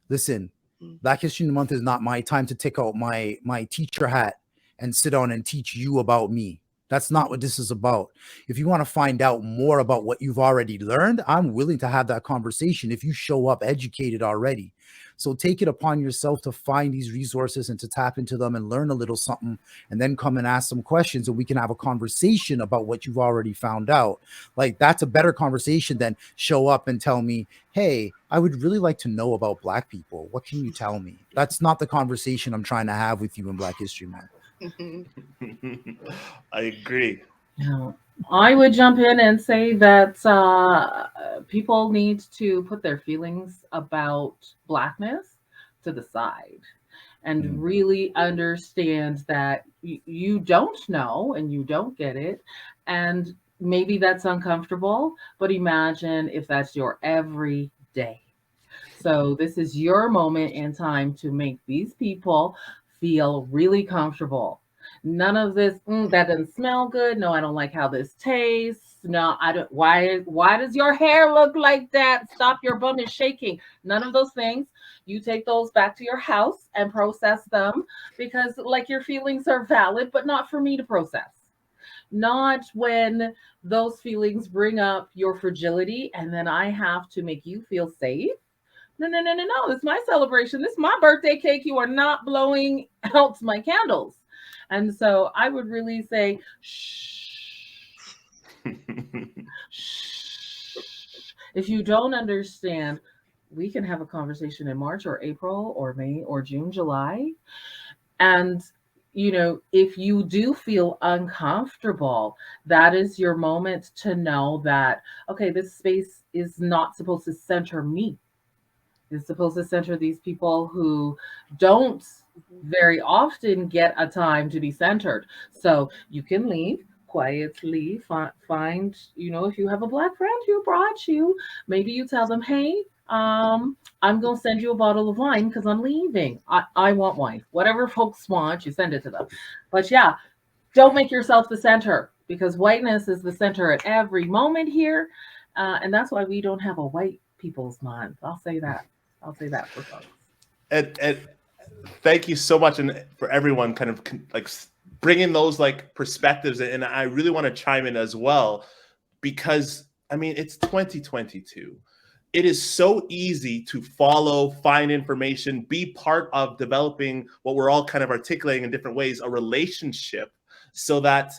Listen, Black History Month is not my time to take out my teacher hat and sit down and teach you about me. That's not what this is about. If you want to find out more about what you've already learned, I'm willing to have that conversation if you show up educated already. So take it upon yourself to find these resources and to tap into them and learn a little something, and then come and ask some questions and we can have a conversation about what you've already found out. Like, that's a better conversation than show up and tell me, hey, I would really like to know about Black people. What can you tell me? That's not the conversation I'm trying to have with you in Black History Month. I agree. Yeah. I would jump in and say that people need to put their feelings about Blackness to the side and really understand that you don't know and you don't get it. And maybe that's uncomfortable, but imagine if that's your every day. So this is your moment in time to make these people feel really comfortable. None of this, that doesn't smell good. No, I don't like how this tastes. No, I don't. Why does your hair look like that? Stop, your bum is shaking. None of those things. You take those back to your house and process them, because like, your feelings are valid, but not for me to process. Not when those feelings bring up your fragility and then I have to make you feel safe. No, no, no, no, no. It's my celebration. This is my birthday cake. You are not blowing out my candles. And so I would really say, shh. Shh. If you don't understand, we can have a conversation in March or April or May or June, July. And, you know, if you do feel uncomfortable, that is your moment to know that, okay, this space is not supposed to center me. It's supposed to center these people who don't very often get a time to be centered. So you can leave quietly, find, you know, if you have a Black friend who brought you, maybe you tell them, hey, I'm going to send you a bottle of wine because I'm leaving. I want wine. Whatever folks want, you send it to them. But yeah, don't make yourself the center, because whiteness is the center at every moment here. And that's why we don't have a white people's month. I'll say that for folks. And thank you so much, and for everyone kind of like bringing those like perspectives. And I really want to chime in as well, because I mean, it's 2022. It is so easy to follow, find information, be part of developing what we're all kind of articulating in different ways, a relationship, so that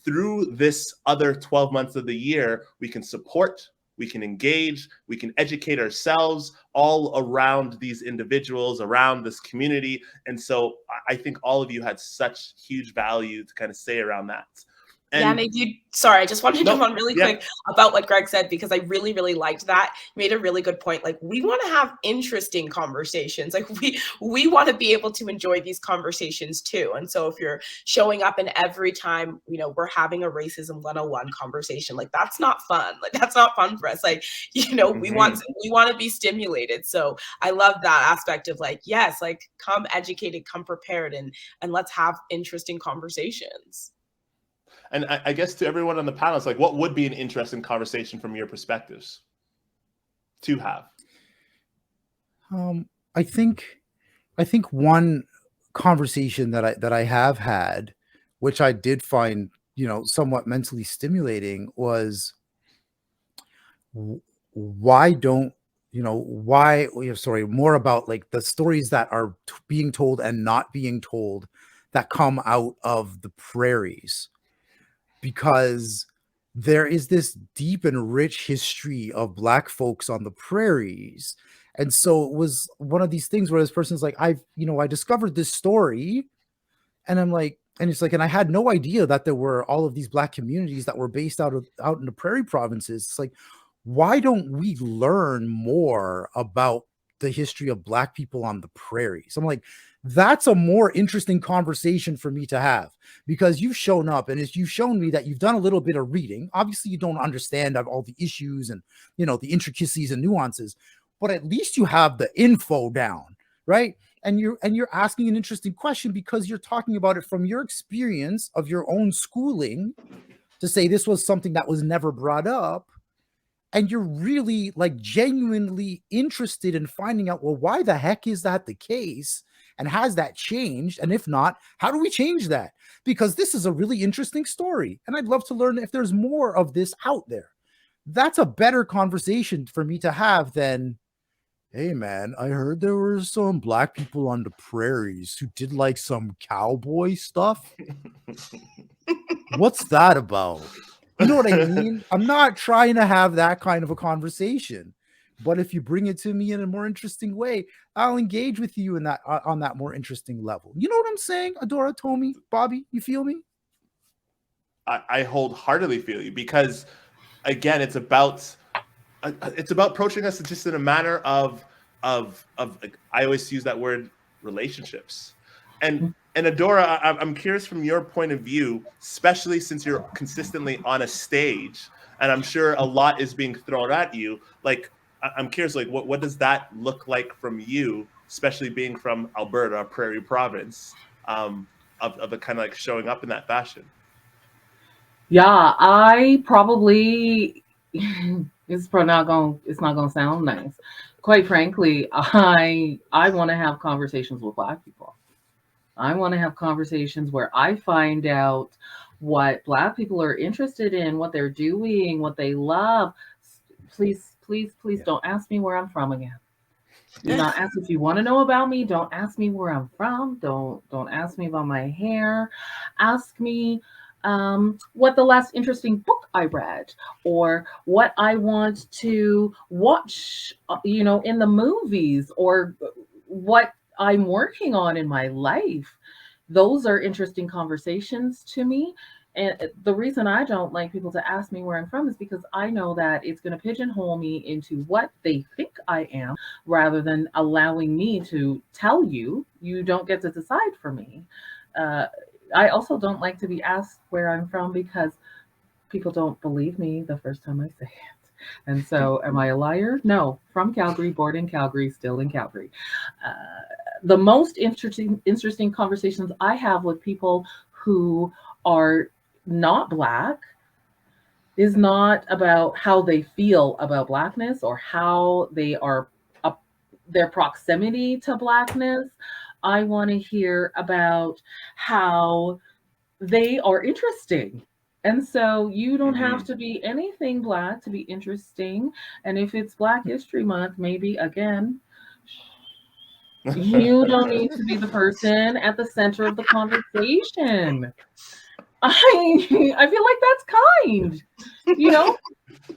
through this other 12 months of the year, we can support, we can engage, we can educate ourselves all around these individuals, around this community. And so I think all of you had such huge value to kind of say around that. And sorry, I just wanted to jump on really quick about what Greg said, because I really, really liked that. You made a really good point. Like, we want to have interesting conversations. Like, we want to be able to enjoy these conversations too. And so if you're showing up and every time, you know, we're having a racism 101 conversation, like, that's not fun. Like, that's not fun for us. Like, you know, we want to be stimulated. So I love that aspect of like, yes, like, come educated, come prepared, and let's have interesting conversations. And I guess to everyone on the panel, it's like, what would be an interesting conversation from your perspectives to have? I think one conversation that I have had, which I did find, somewhat mentally stimulating, was why don't why sorry, more about like the stories that are being told and not being told that come out of the prairies, because there is this deep and rich history of Black folks on the prairies. And so it was one of these things where this person's like, I discovered this story, and I'm like, and it's like, and I had no idea that there were all of these Black communities that were based out in the prairie provinces. It's like, why don't we learn more about the history of Black people on the prairies? I'm like, that's a more interesting conversation for me to have, because you've shown up and you've shown me that you've done a little bit of reading. Obviously, you don't understand all the issues and the intricacies and nuances, but at least you have the info down, right? And you're asking an interesting question because you're talking about it from your experience of your own schooling, to say this was something that was never brought up. And you're really like genuinely interested in finding out, well, why the heck is that the case? And has that changed? And if not, how do we change that? Because this is a really interesting story. And I'd love to learn if there's more of this out there. That's a better conversation for me to have than, hey man, I heard there were some Black people on the prairies who did like some cowboy stuff. What's that about? You know what I mean? I'm not trying to have that kind of a conversation, but if you bring it to me in a more interesting way, I'll engage with you in that on that more interesting level. You know what I'm saying? Adora, Tomi, Bobby, you feel me? I wholeheartedly feel you, because again, it's about approaching us just in a manner of like, I always use that word, relationships. And Adora, I'm curious from your point of view, especially since you're consistently on a stage, and I'm sure a lot is being thrown at you. Like, I'm curious, like, what does that look like from you, especially being from Alberta, a prairie province, of the kind of like showing up in that fashion? Yeah, I probably it's probably not gonna sound nice. Quite frankly, I want to have conversations with Black people. I want to have conversations where I find out what Black people are interested in, what they're doing, what they love. Please, please, please don't ask me where I'm from again. Do not ask if you want to know about me. Don't ask me where I'm from. Don't ask me about my hair. Ask me what the last interesting book I read, or what I want to watch, in the movies, or what I'm working on in my life. Those are interesting conversations to me. And the reason I don't like people to ask me where I'm from is because I know that it's going to pigeonhole me into what they think I am, rather than allowing me to tell you, you don't get to decide for me. I also don't like to be asked where I'm from, because people don't believe me the first time I say it. And so, am I a liar? No. From Calgary, born in Calgary, still in Calgary. The most interesting conversations I have with people who are not Black is not about how they feel about Blackness, or how they are their proximity to Blackness. I want to hear about how they are interesting. And so you don't have to be anything Black to be interesting. And if it's Black History Month, maybe again, you don't need to be the person at the center of the conversation. I feel like that's kind.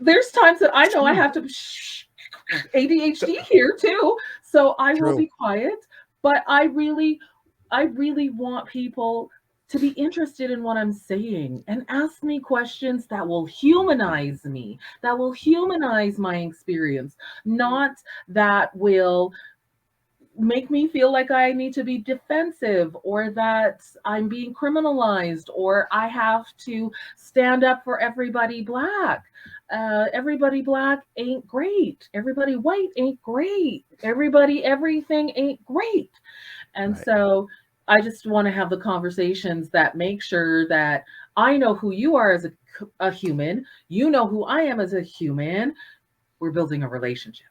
There's times that I know I have to ADHD here too, so I will be quiet. But I really want people to be interested in what I'm saying and ask me questions that will humanize me, that will humanize my experience, not that will make me feel like I need to be defensive, or that I'm being criminalized, or I have to stand up for everybody Black. Everybody Black ain't great. Everybody white ain't great. Everybody everything ain't great. And so I just want to have the conversations that make sure that I know who you are as a human. You know who I am as a human. We're building a relationship.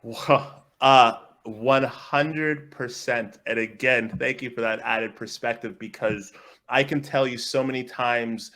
Well, 100%. And again, thank you for that added perspective, because I can tell you so many times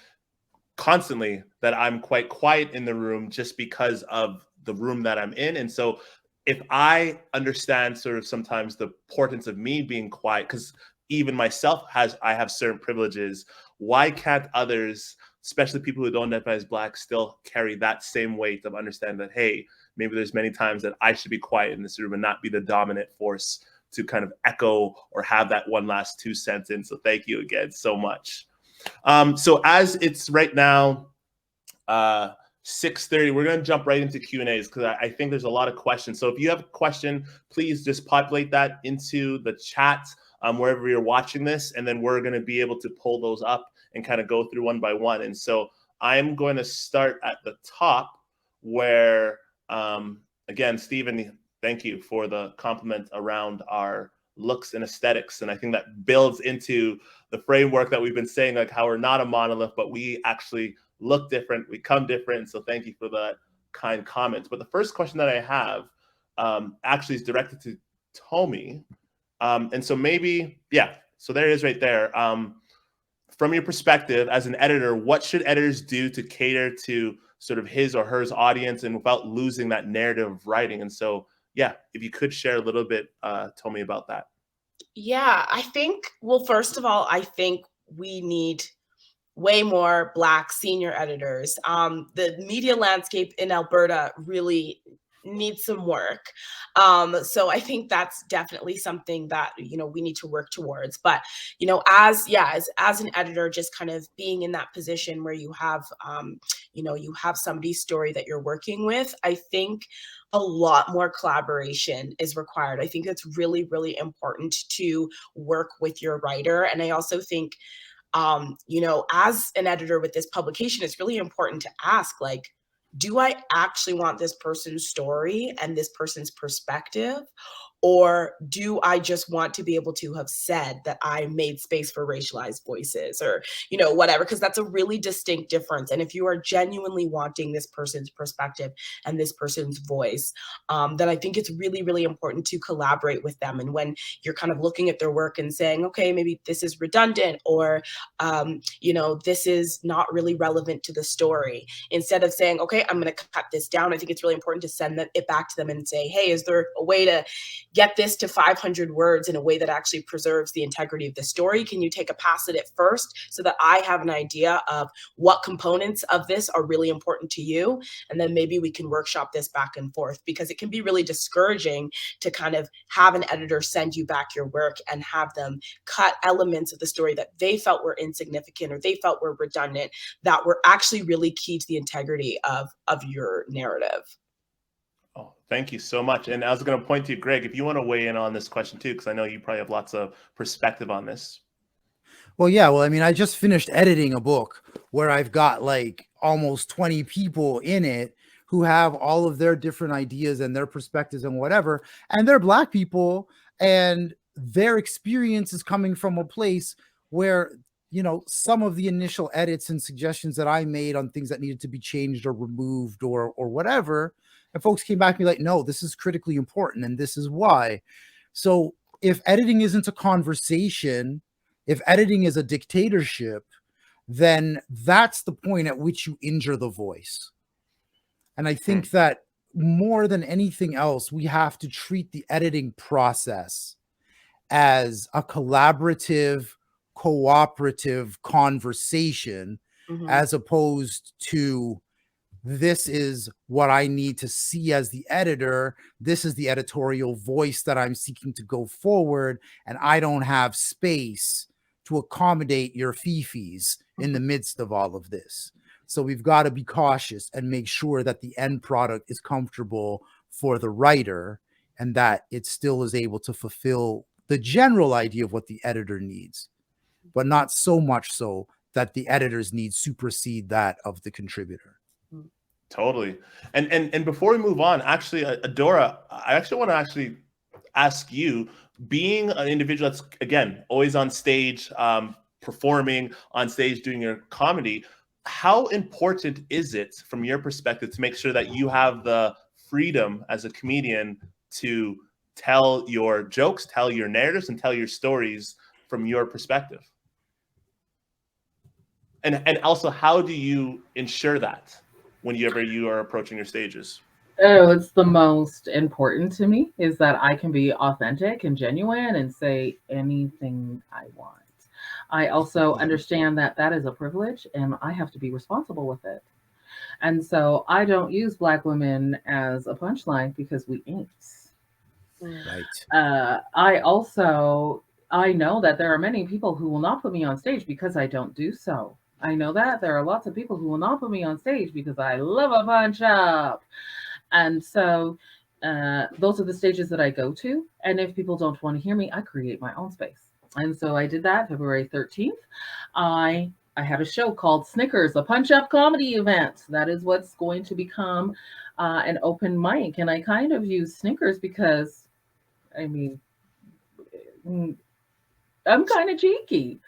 constantly that I'm quite quiet in the room just because of the room that I'm in. And so if I understand sort of sometimes the importance of me being quiet, because even myself I have certain privileges, why can't others, especially people who don't identify as Black, still carry that same weight of understand that, hey, maybe there's many times that I should be quiet in this room and not be the dominant force to kind of echo or have that one last 2 cents in. So thank you again so much. So as it's right now 6:30, we're going to jump right into Q&As, because I think there's a lot of questions. So if you have a question, please just populate that into the chat wherever you're watching this, and then we're going to be able to pull those up and kind of go through one by one. And so I'm going to start at the top where, again, Stephen, thank you for the compliment around our looks and aesthetics. And I think that builds into the framework that we've been saying, like how we're not a monolith, but we actually look different, we come different. So thank you for that kind comments. But the first question that I have actually is directed to Tomi. And so maybe, yeah, so there it is right there. From your perspective as an editor, what should editors do to cater to sort of his or her audience and without losing that narrative of writing? And so, yeah, if you could share a little bit, Tomi, about that. Yeah, I think, well, first of all, I think we need way more Black senior editors. The media landscape in Alberta really needs some work. So I think that's definitely something that, we need to work towards. But, as an editor, just kind of being in that position where you have, you have somebody's story that you're working with, I think a lot more collaboration is required. I think it's really, really important to work with your writer. And I also think, as an editor with this publication, it's really important to ask, like, do I actually want this person's story and this person's perspective? Or do I just want to be able to have said that I made space for racialized voices or, whatever, because that's a really distinct difference. And if you are genuinely wanting this person's perspective and this person's voice, then I think it's really, really important to collaborate with them. And when you're kind of looking at their work and saying, okay, maybe this is redundant or, this is not really relevant to the story, instead of saying, okay, I'm going to cut this down, I think it's really important to send it back to them and say, hey, is there a way to get this to 500 words in a way that actually preserves the integrity of the story? Can you take a pass at it first so that I have an idea of what components of this are really important to you? And then maybe we can workshop this back and forth, because it can be really discouraging to kind of have an editor send you back your work and have them cut elements of the story that they felt were insignificant or they felt were redundant, that were actually really key to the integrity of your narrative. Oh, thank you so much. And I was going to point to you, Greg, if you want to weigh in on this question too, because I know you probably have lots of perspective on this. Well, yeah. Well, I mean, I just finished editing a book where I've got like almost 20 people in it who have all of their different ideas and their perspectives and whatever. And they're Black people, and their experience is coming from a place where, some of the initial edits and suggestions that I made on things that needed to be changed or removed or whatever, and folks came back to me like, no, this is critically important and this is why. So if editing isn't a conversation, if editing is a dictatorship, then that's the point at which you injure the voice. And I think that more than anything else, we have to treat the editing process as a collaborative, cooperative conversation, as opposed to, this is what I need to see as the editor. This is the editorial voice that I'm seeking to go forward. And I don't have space to accommodate your fifis in the midst of all of this. So we've got to be cautious and make sure that the end product is comfortable for the writer and that it still is able to fulfill the general idea of what the editor needs, but not so much so that the editor's needs supersede that of the contributor. Totally. And before we move on, actually, Adora, I actually want to ask you, being an individual that's, again, always on stage, performing on stage, doing your comedy. How important is it from your perspective to make sure that you have the freedom as a comedian to tell your jokes, tell your narratives, and tell your stories from your perspective? And also, how do you ensure that whenever you are approaching your stages? Oh, it's the most important to me is that I can be authentic and genuine and say anything I want. I also understand that that is a privilege and I have to be responsible with it. And so I don't use Black women as a punchline because we ain't. Right. I know that there are many people who will not put me on stage because I don't do so. I know that there are lots of people who will not put me on stage because I love a punch up. And so those are the stages that I go to. And if people don't want to hear me, I create my own space. And so I did that February 13th. I had a show called Snickers, a punch up comedy event. That is what's going to become an open mic. And I kind of use Snickers because, I mean, I'm kind of cheeky.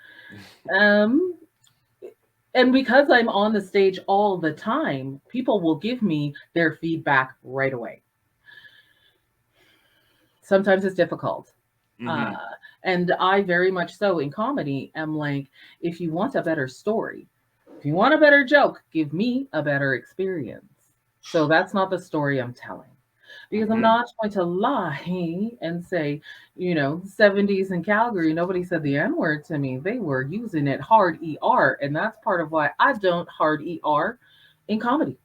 And because I'm on the stage all the time, people will give me their feedback right away. Sometimes it's difficult. Mm-hmm. And I very much so in comedy am like, if you want a better story, if you want a better joke, give me a better experience. So that's not the story I'm telling. Because I'm not going to lie and say, 70s in Calgary, nobody said the N word to me. They were using it hard ER. And that's part of why I don't hard ER in comedy.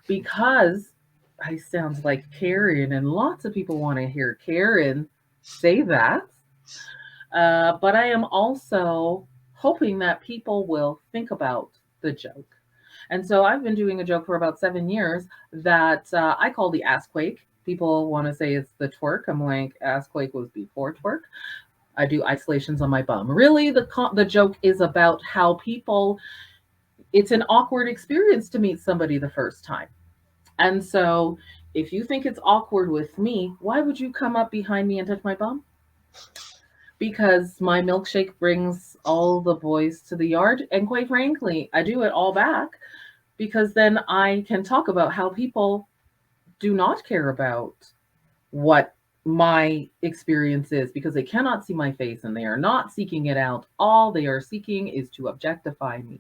Because I sound like Karen, and lots of people want to hear Karen say that. But I am also hoping that people will think about the joke. And so I've been doing a joke for about 7 years that I call the ass quake. People want to say it's the twerk. I'm like, ass quake was before twerk. I do isolations on my bum. Really, the joke is about how people, it's an awkward experience to meet somebody the first time. And so if you think it's awkward with me, why would you come up behind me and touch my bum? Because my milkshake brings all the boys to the yard. And quite frankly, I do it all back because then I can talk about how people do not care about what my experience is because they cannot see my face and they are not seeking it out. All they are seeking is to objectify me.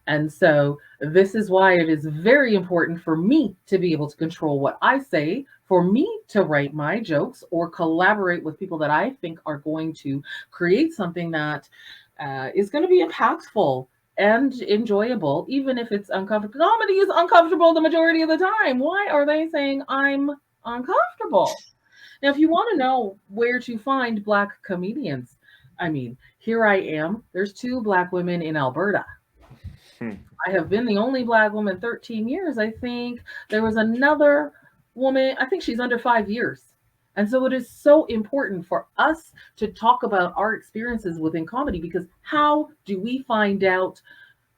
And so this is why it is very important for me to be able to control what I say, for me to write my jokes or collaborate with people that I think are going to create something that is going to be impactful and enjoyable, even if it's uncomfortable. Comedy is uncomfortable the majority of the time. Why are they saying I'm uncomfortable? Now, if you want to know where to find Black comedians, I mean, here I am. There's 2 Black women in Alberta. I have been the only Black woman 13 years. I think there was another woman, I think she's under 5 years. And so it is so important for us to talk about our experiences within comedy because how do we find out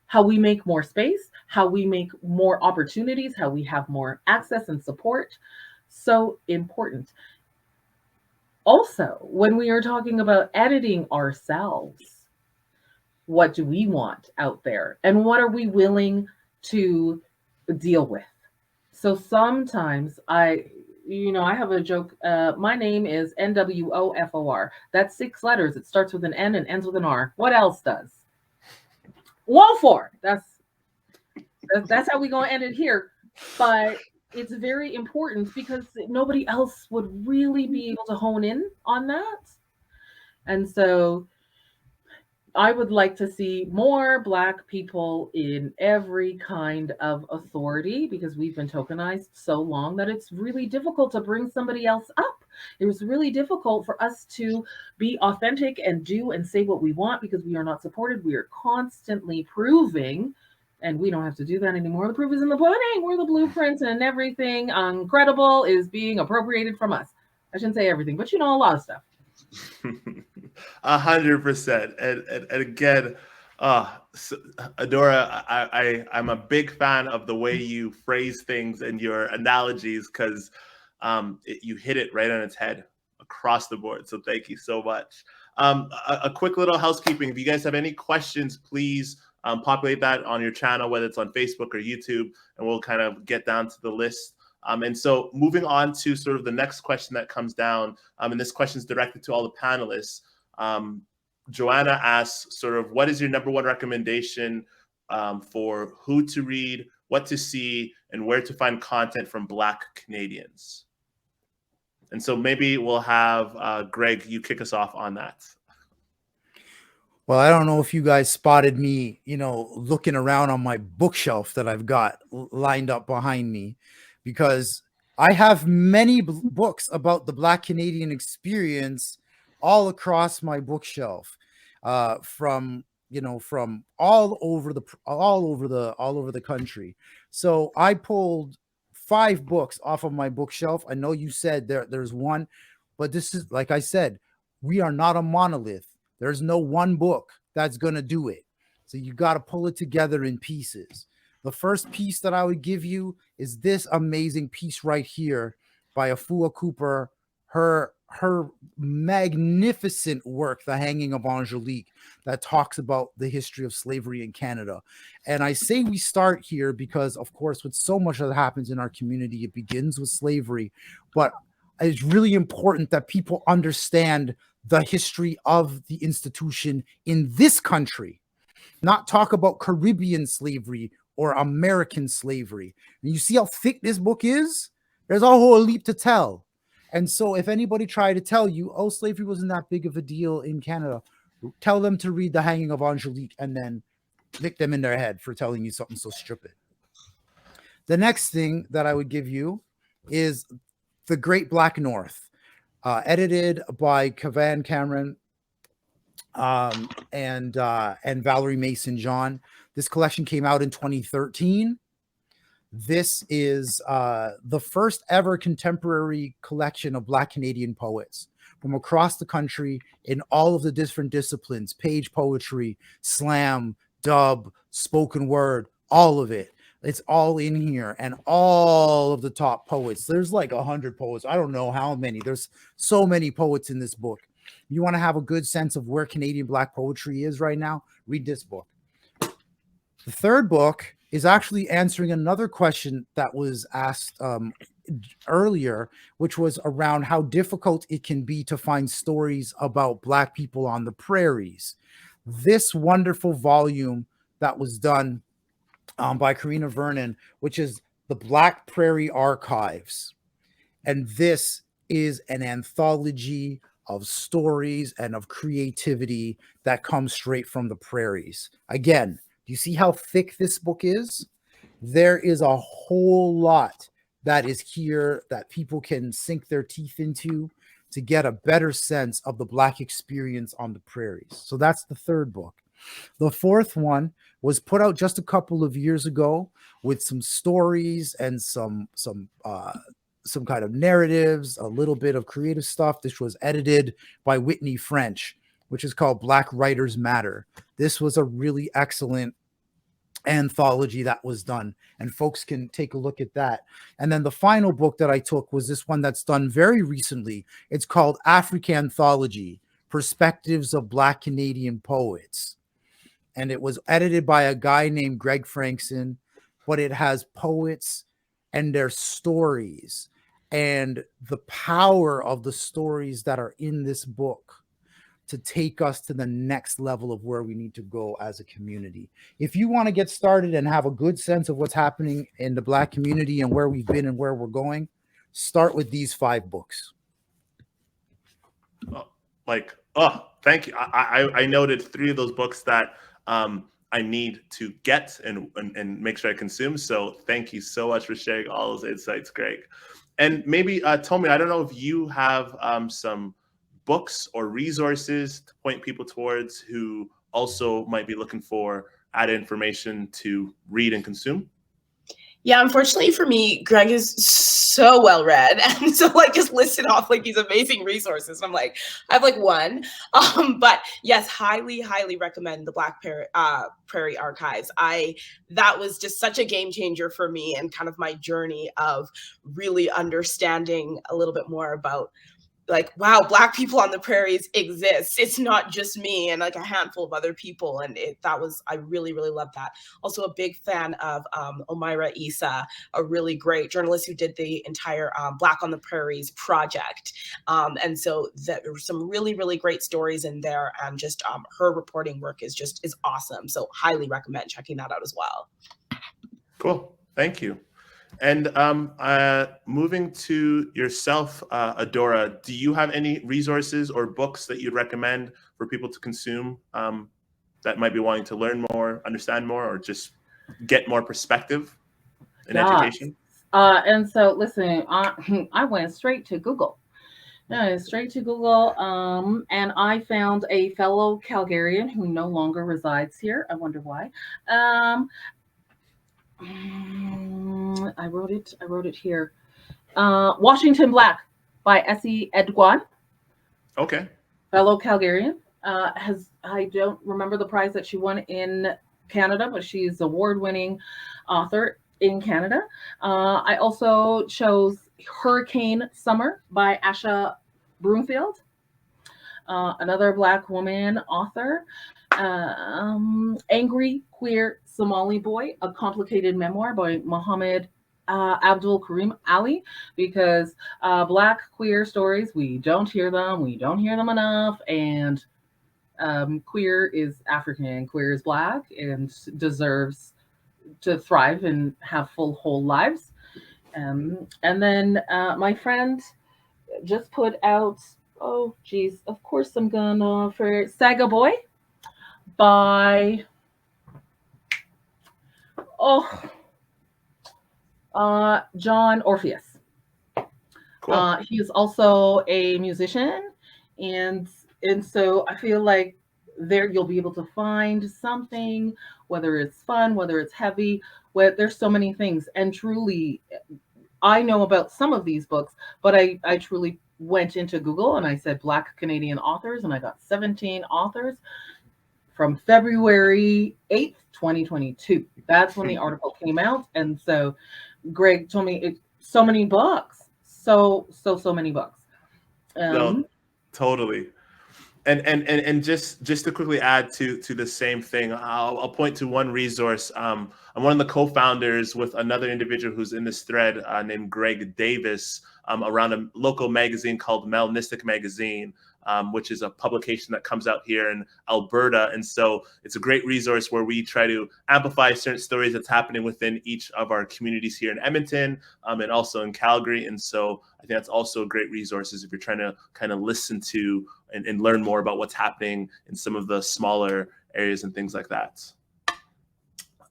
how we make more space, how we make more opportunities, how we have more access and support? So important. Also, when we are talking about editing ourselves, what do we want out there and what are we willing to deal with? So sometimes I have a joke. My name is Nwofor. That's 6 letters. It starts with an N and ends with an R. What else does? Nwofor. That's how we gonna end it here. But it's very important because nobody else would really be able to hone in on that. And so I would like to see more Black people in every kind of authority because we've been tokenized so long that it's really difficult to bring somebody else up. It was really difficult for us to be authentic and do and say what we want because we are not supported. We are constantly proving, and we don't have to do that anymore. The proof is in the pudding. We're the blueprints and everything incredible is being appropriated from us. I shouldn't say everything, but a lot of stuff. 100%. And again, Adora, I'm a big fan of the way you phrase things and your analogies because you hit it right on its head across the board. So thank you so much. A quick little housekeeping. If you guys have any questions, please populate that on your channel, whether it's on Facebook or YouTube, and we'll kind of get down to the list. And so moving on to sort of the next question that comes down, and this question is directed to all the panelists. Joanna asks sort of, what is your #1 recommendation for who to read, what to see, and where to find content from Black Canadians? And so maybe we'll have Greg, you kick us off on that. Well, I don't know if you guys spotted me, looking around on my bookshelf that I've got lined up behind me, because I have many books about the Black Canadian experience all across my bookshelf, from all over the country. So I pulled 5 books off of my bookshelf. I know you said there's one, but this is, like I said, we are not a monolith. There's no one book that's going to do it. So you got to pull it together in pieces. The first piece that I would give you is this amazing piece right here by Afua Cooper. Her magnificent work, The Hanging of Angelique, that talks about the history of slavery in Canada. And I say we start here because, of course, with so much that happens in our community, it begins with slavery. But it's really important that people understand the history of the institution in this country, not talk about Caribbean slavery or American slavery. And you see how thick this book is? There's a whole leap to tell. And so if anybody tried to tell you, oh, slavery wasn't that big of a deal in Canada, tell them to read The Hanging of Angelique and then lick them in their head for telling you something so stupid. The next thing that I would give you is The Great Black North, edited by Kavan Cameron and Valerie Mason John. This collection came out in 2013. This is the first ever contemporary collection of Black Canadian poets from across the country in all of the different disciplines: page poetry, slam, dub, spoken word, all of it. It's all in here, and all of the top poets. There's like 100 poets. I don't know how many. There's so many poets in this book. You want to have a good sense of where Canadian Black poetry is right now? Read this book. The third book is actually answering another question that was asked earlier, which was around how difficult it can be to find stories about Black people on the prairies. This wonderful volume that was done by Karina Vernon, which is the Black Prairie Archives. And this is an anthology of stories and of creativity that comes straight from the prairies. Again, do you see how thick this book is? There is a whole lot that is here that people can sink their teeth into to get a better sense of the Black experience on the prairies. So that's the third book. The fourth one was put out just a couple of years ago with some stories and some kind of narratives, a little bit of creative stuff. This was edited by Whitney French, which is called Black Writers Matter. This was a really excellent anthology that was done, and folks can take a look at that. And then the final book that I took was this one that's done very recently. It's called Africanthology, Perspectives of Black Canadian Poets. And it was edited by a guy named Greg Frankson, but it has poets and their stories and the power of the stories that are in this book to take us to the next level of where we need to go as a community. If you want to get started and have a good sense of what's happening in the Black community and where we've been and where we're going, start with these 5 books. Thank you. I noted 3 of those books that I need to get and make sure I consume. So thank you so much for sharing all those insights, Greg. And maybe Tomi, I don't know if you have some books or resources to point people towards who also might be looking for added information to read and consume. Yeah, unfortunately for me, Greg is so well read, and so just listed off these amazing resources. I'm like, I have one, but yes, highly recommend the Black Prairie Archives. That was just such a game changer for me and kind of my journey of really understanding a little bit more about like, wow, Black people on the prairies exist. It's not just me and like a handful of other people. And I really, really love that. Also a big fan of Omaira Issa, a really great journalist who did the entire Black on the Prairies project. And so there were some really, really great stories in there. And just her reporting work is awesome. So highly recommend checking that out as well. Cool. Thank you. And moving to yourself, Adora, do you have any resources or books that you'd recommend for people to consume that might be wanting to learn more, understand more, or just get more perspective in education? And so, listen, I went straight to Google. And I found a fellow Calgarian who no longer resides here. I wonder why. I wrote it here. Washington Black by Essie Edguan. Okay. Fellow Calgarian. I don't remember the prize that she won in Canada, but she's award-winning author in Canada. I also chose Hurricane Summer by Asha Broomfield, another Black woman author. Angry Queer Somali Boy, a complicated memoir by Mohammed Abdul Karim Ali, because Black queer stories, we don't hear them enough, and queer is African, queer is Black, and deserves to thrive and have full whole lives. And then my friend just put out, oh geez, of course I'm gonna for Saga Boy by John Orpheus. Cool. He is also a musician, and so I feel like there you'll be able to find something, whether it's fun, whether it's heavy, there's so many things. And truly, I know about some of these books, but I truly went into Google and I said Black Canadian authors, and I got 17 authors from February 8th, 2022. That's when the article came out. And so Greg told me so many books. So many books. No, totally. And just to quickly add to the same thing, I'll point to one resource. I'm one of the co-founders with another individual who's in this thread named Greg Davis around a local magazine called Melanistic Magazine, which is a publication that comes out here in Alberta. And so it's a great resource where we try to amplify certain stories that's happening within each of our communities here in Edmonton and also in Calgary. And so I think that's also a great resource if you're trying to kind of listen to and learn more about what's happening in some of the smaller areas and things like that.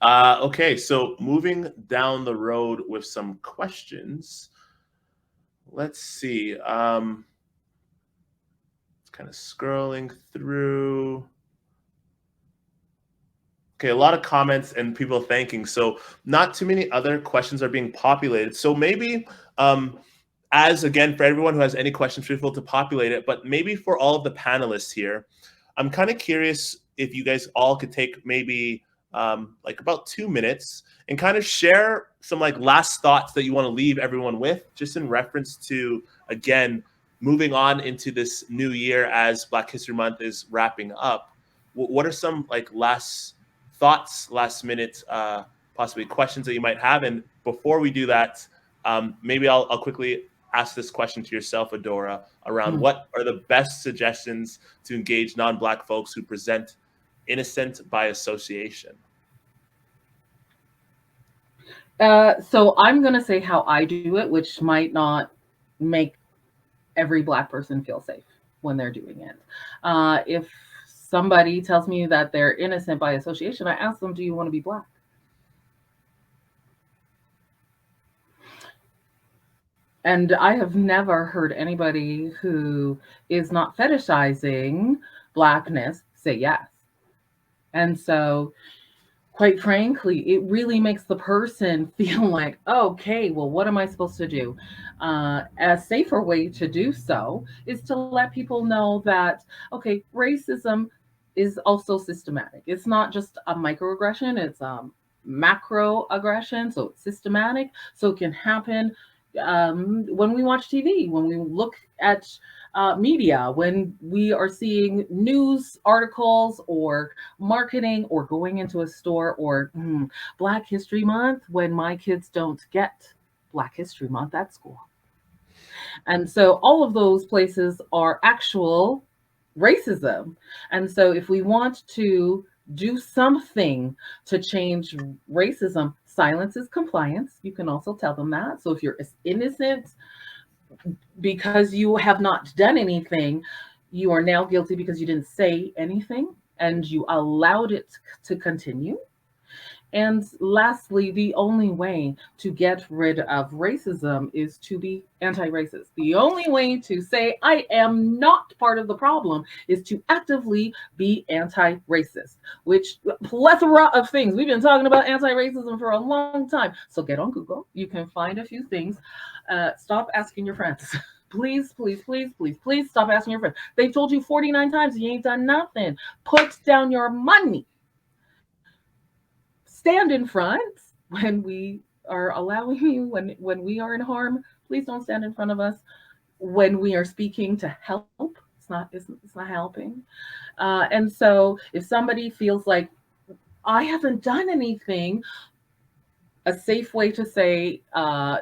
Okay, so moving down the road with some questions. Let's see. Kind of scrolling through. Okay, a lot of comments and people thanking. So not too many other questions are being populated. So maybe, as again, for everyone who has any questions, feel free to populate it. But maybe for all of the panelists here, I'm kind of curious if you guys all could take maybe like about 2 minutes and kind of share some like last thoughts that you want to leave everyone with, just in reference to, again, moving on into this new year as Black History Month is wrapping up. What are some like last thoughts, last minute, possibly questions that you might have? And before we do that, maybe I'll quickly ask this question to yourself, Adora, around what are the best suggestions to engage non-Black folks who present innocent by association? So I'm going to say how I do it, which might not make every Black person feel safe when they're doing it. If somebody tells me that they're innocent by association, I ask them, do you want to be Black? And I have never heard anybody who is not fetishizing Blackness say yes. And so, quite frankly, it really makes the person feel like, okay, well, what am I supposed to do? A safer way to do so is to let people know that, okay, racism is also systematic. It's not just a microaggression, it's macro aggression. So it's systematic. So it can happen when we watch TV, when we look at media, when we are seeing news articles or marketing or going into a store or Black History Month, when my kids don't get Black History Month at school. And so all of those places are actual racism. And so if we want to do something to change racism, silence is compliance. You can also tell them that. So if you're innocent because you have not done anything, you are now guilty because you didn't say anything and you allowed it to continue. And lastly, the only way to get rid of racism is to be anti racist. The only way to say, I am not part of the problem, is to actively be anti racist, which plethora of things. We've been talking about anti racism for a long time. So get on Google. You can find a few things. Stop asking your friends. Please, please, please, please, please stop asking your friends. They've told you 49 times you ain't done nothing. Put down your money. Stand in front when we are allowing you, when we are in harm. Please don't stand in front of us when we are speaking to help. It's not helping. And so if somebody feels like I haven't done anything, a safe way to say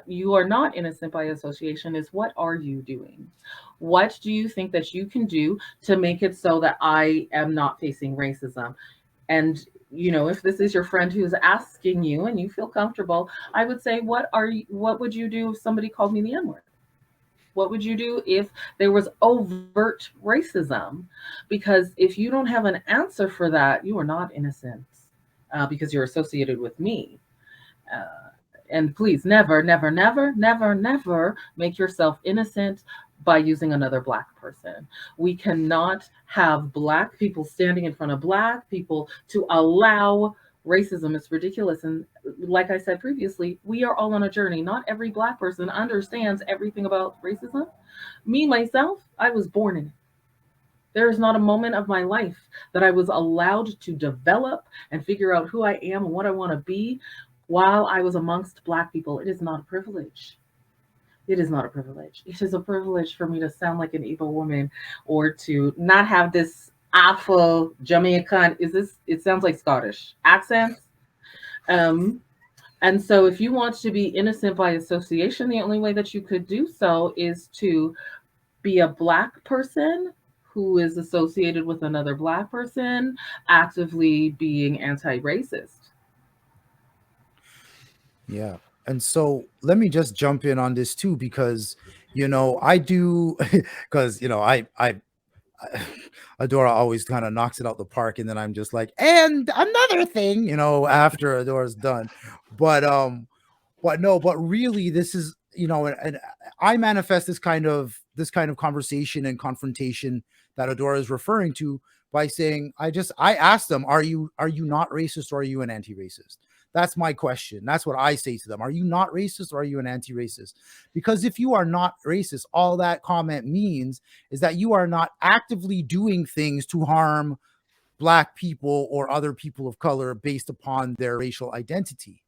you are not innocent by association is, what are you doing? What do you think that you can do to make it so that I am not facing racism? And if this is your friend who's asking you and you feel comfortable, I would say, what would you do if somebody called me the N-word? What would you do if there was overt racism? Because if you don't have an answer for that, you are not innocent because you're associated with me. And please never, never, never, never, never make yourself innocent by using another Black person. We cannot have Black people standing in front of Black people to allow racism. It's ridiculous. And like I said previously, we are all on a journey. Not every Black person understands everything about racism. Me, myself, I was born in it. There is not a moment of my life that I was allowed to develop and figure out who I am and what I want to be while I was amongst Black people. It is not a privilege. It is not a privilege. It is a privilege for me to sound like an evil woman or to not have this Afro Jamaican, it sounds like Scottish accent. And so if you want to be innocent by association, the only way that you could do so is to be a Black person who is associated with another Black person, actively being anti-racist. Yeah. And so let me just jump in on this too, because I do because I Adora always kind of knocks it out the park, and then I'm just like, and another thing, after Adora's done. But no, but really this is, and I manifest this kind of conversation and confrontation that Adora is referring to by saying, I asked them, are you not racist, or are you an anti-racist? That's my question. That's what I say to them. Are you not racist, or are you an anti-racist? Because if you are not racist, all that comment means is that you are not actively doing things to harm Black people or other people of color based upon their racial identity.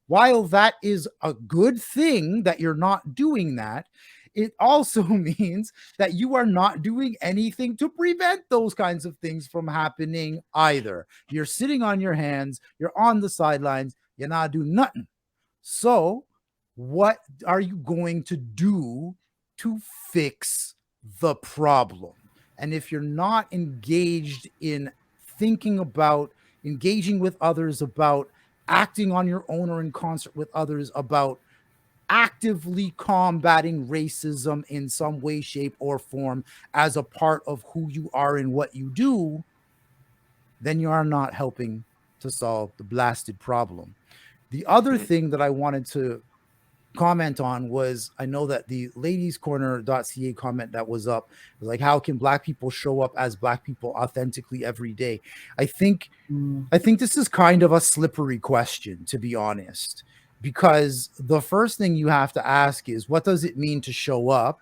While that is a good thing that you're not doing that, it also means that you are not doing anything to prevent those kinds of things from happening either. You're sitting on your hands, you're on the sidelines, you're not doing nothing. So, what are you going to do to fix the problem? And if you're not engaged in thinking about engaging with others, about acting on your own or in concert with others, about actively combating racism in some way, shape, or form as a part of who you are and what you do, then you are not helping to solve the blasted problem. The other thing that I wanted to comment on was, I know that the ladiescorner.ca comment that was up was like, how can Black people show up as Black people authentically every day? I think this is kind of a slippery question, to be honest, because the first thing you have to ask is, what does it mean to show up?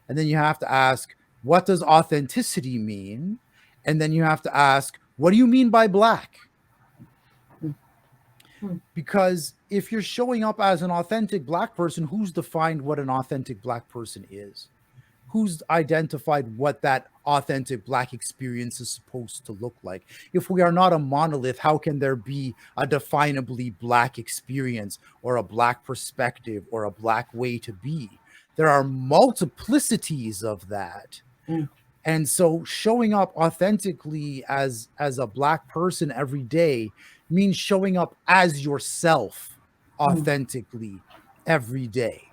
And then you have to ask, what does authenticity mean? And then you have to ask, what do you mean by Black? Because if you're showing up as an authentic Black person, who's defined what an authentic Black person is? Who's identified what that authentic Black experience is supposed to look like? If we are not a monolith, how can there be a definably Black experience or a Black perspective or a Black way to be? There are multiplicities of that. Mm. And so showing up authentically as a Black person every day means showing up as yourself authentically every day.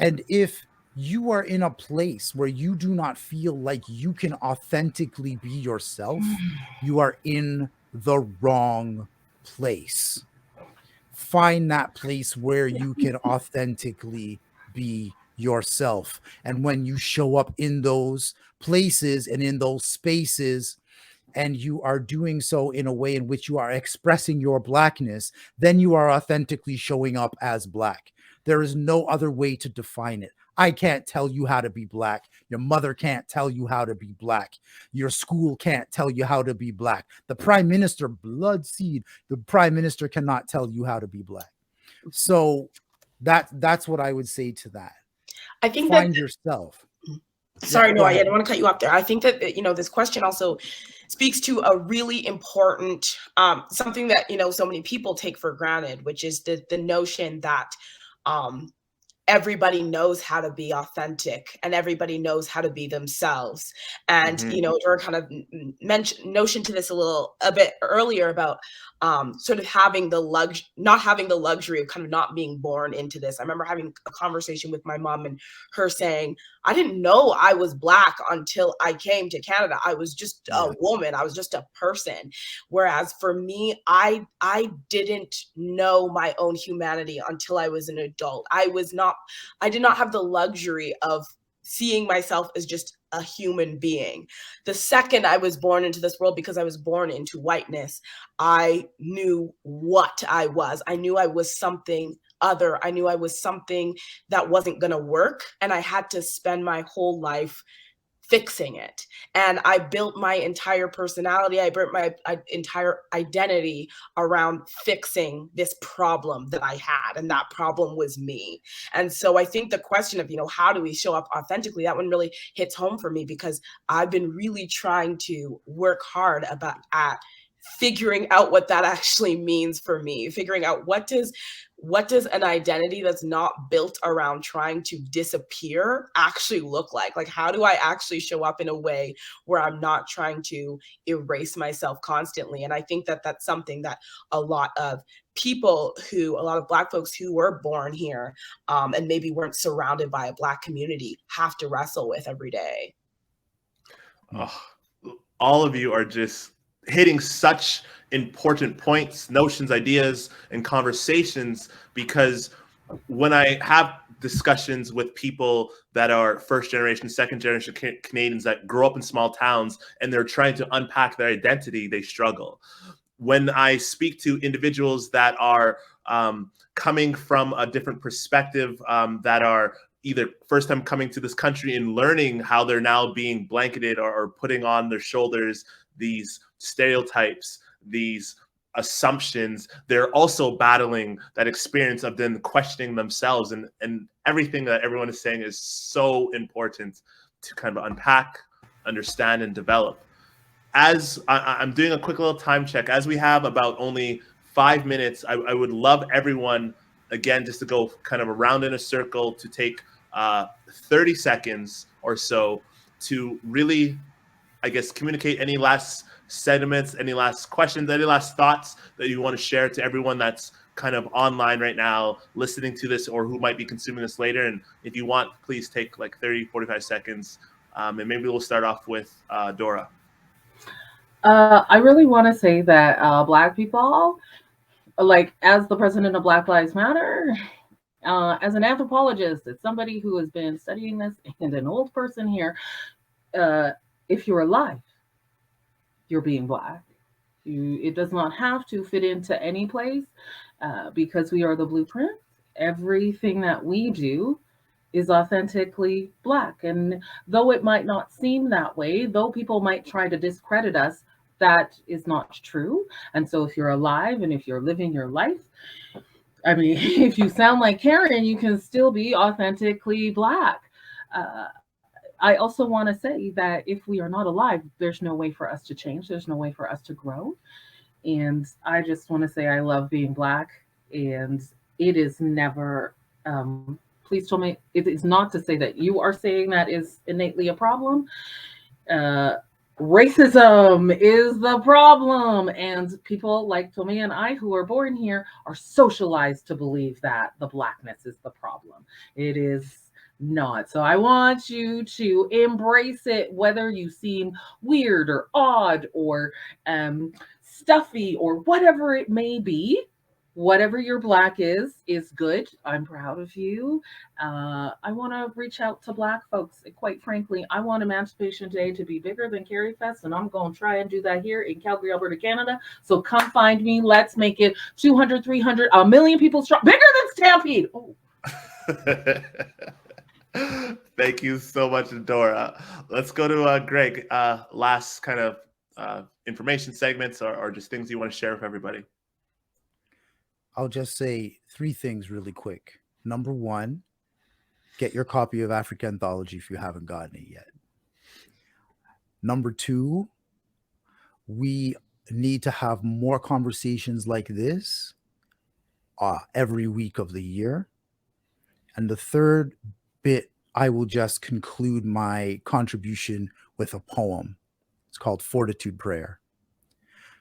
And if you are in a place where you do not feel like you can authentically be yourself, you are in the wrong place. Find that place where you can authentically be yourself. And when you show up in those places and in those spaces, and you are doing so in a way in which you are expressing your Blackness, then you are authentically showing up as Black. There is no other way to define it. I can't tell you how to be Black. Your mother can't tell you how to be Black. Your school can't tell you how to be Black. The Prime Minister, blood seed, the Prime Minister cannot tell you how to be Black. So that's what I would say to that. I think Find yourself. Sorry, Yeah, no, go I ahead. don't want to cut you off there. I think that, this question also speaks to a really important, something that, so many people take for granted, which is the notion that everybody knows how to be authentic and everybody knows how to be themselves. And, Adora kind of mentioned notion to this a bit earlier about sort of having not having the luxury of kind of not being born into this. I remember having a conversation with my mom and her saying, I didn't know I was Black until I came to Canada. I was just a woman. I was just a person. Whereas for me, I didn't know my own humanity until I was an adult. I did not have the luxury of seeing myself as just a human being. The second I was born into this world, because I was born into whiteness, I knew what I was. I knew I was something other. I knew I was something that wasn't going to work. And I had to spend my whole life fixing it. And I built my entire personality, I built my entire identity around fixing this problem that I had. And that problem was me. And so I think the question of, how do we show up authentically, that one really hits home for me, because I've been really trying to work hard at figuring out what that actually means for me, figuring out what does an identity that's not built around trying to disappear actually look like? Like, how do I actually show up in a way where I'm not trying to erase myself constantly? And I think that that's something that a lot of Black folks who were born here and maybe weren't surrounded by a Black community have to wrestle with every day. Oh, all of you are just hitting such important points, notions, ideas, and conversations, because when I have discussions with people that are first generation, second generation Canadians that grow up in small towns and they're trying to unpack their identity, they struggle. When I speak to individuals that are coming from a different perspective, that are either first time coming to this country and learning how they're now being blanketed or putting on their shoulders these stereotypes, these assumptions, they're also battling that experience of then questioning themselves, and everything that everyone is saying is so important to kind of unpack, understand, and develop. As I'm doing a quick little time check, as we have about only 5 minutes, I would love everyone, again, just to go kind of around in a circle, to take 30 seconds or so to really, I guess, communicate any last sentiments, any last questions, any last thoughts that you want to share to everyone that's kind of online right now, listening to this, or who might be consuming this later. And if you want, please take like 30, 45 seconds. And maybe we'll start off with Dora. I really want to say that Black people, like as the president of Black Lives Matter, as an anthropologist, as somebody who has been studying this, and an old person here, if you're alive, you're being Black. It does not have to fit into any place because we are the blueprint. Everything that we do is authentically Black. And though it might not seem that way, though people might try to discredit us, that is not true. And so if you're alive and if you're living your life, I mean, if you sound like Karen, you can still be authentically Black. I also want to say that if we are not alive, there's no way for us to change. There's no way for us to grow. And I just want to say I love being Black, and it is never. Please tell me it is not to say that you are saying that is innately a problem. Uh, Racism is the problem, and people like Tomi and I, who are born here, are socialized to believe that the Blackness is the problem. It is not. So I want you to embrace it, whether you seem weird or odd or stuffy or whatever it may be. Whatever your Black is good. I'm proud of you. I want to reach out to Black folks. Quite frankly, I want Emancipation Day to be bigger than Carry Fest, and I'm going to try and do that here in Calgary, Alberta, Canada. So come find me. Let's make it 200, 300, a million people strong, bigger than Stampede. Oh. Thank you so much, Adora. Let's go to Greg. Last kind of information segments or just things you want to share with everybody. I'll just say 3 things really quick. Number 1, get your copy of Africanthology if you haven't gotten it yet. Number 2, we need to have more conversations like this every week of the year. And the third bit, I will just conclude my contribution with a poem. It's called Fortitude Prayer.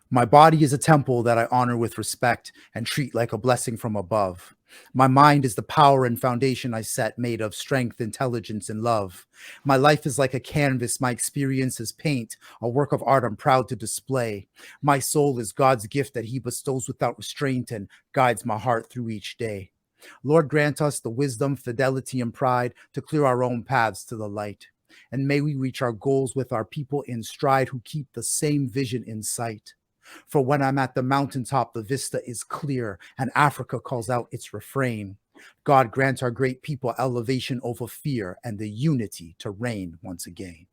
My body is a temple that I honor with respect and treat like a blessing from above. My mind is the power and foundation I set, made of strength, intelligence, and love. My life is like a canvas, my experience is paint, a work of art I'm proud to display. My soul is God's gift that he bestows without restraint and guides my heart through each day. Lord, grant us the wisdom, fidelity, and pride to clear our own paths to the light. And may we reach our goals with our people in stride who keep the same vision in sight. For when I'm at the mountaintop, the vista is clear, and Africa calls out its refrain. God grant our great people elevation over fear and the unity to reign once again.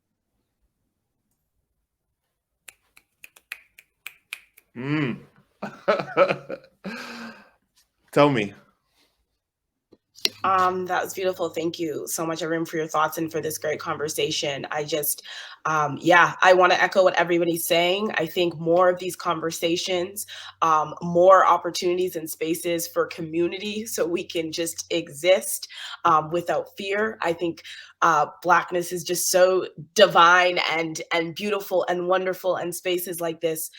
Tomi. That was beautiful. Thank you so much, everyone, for your thoughts and for this great conversation. I just, I want to echo what everybody's saying. I think more of these conversations, more opportunities and spaces for community so we can just exist without fear. I think Blackness is just so divine and beautiful and wonderful, and spaces like this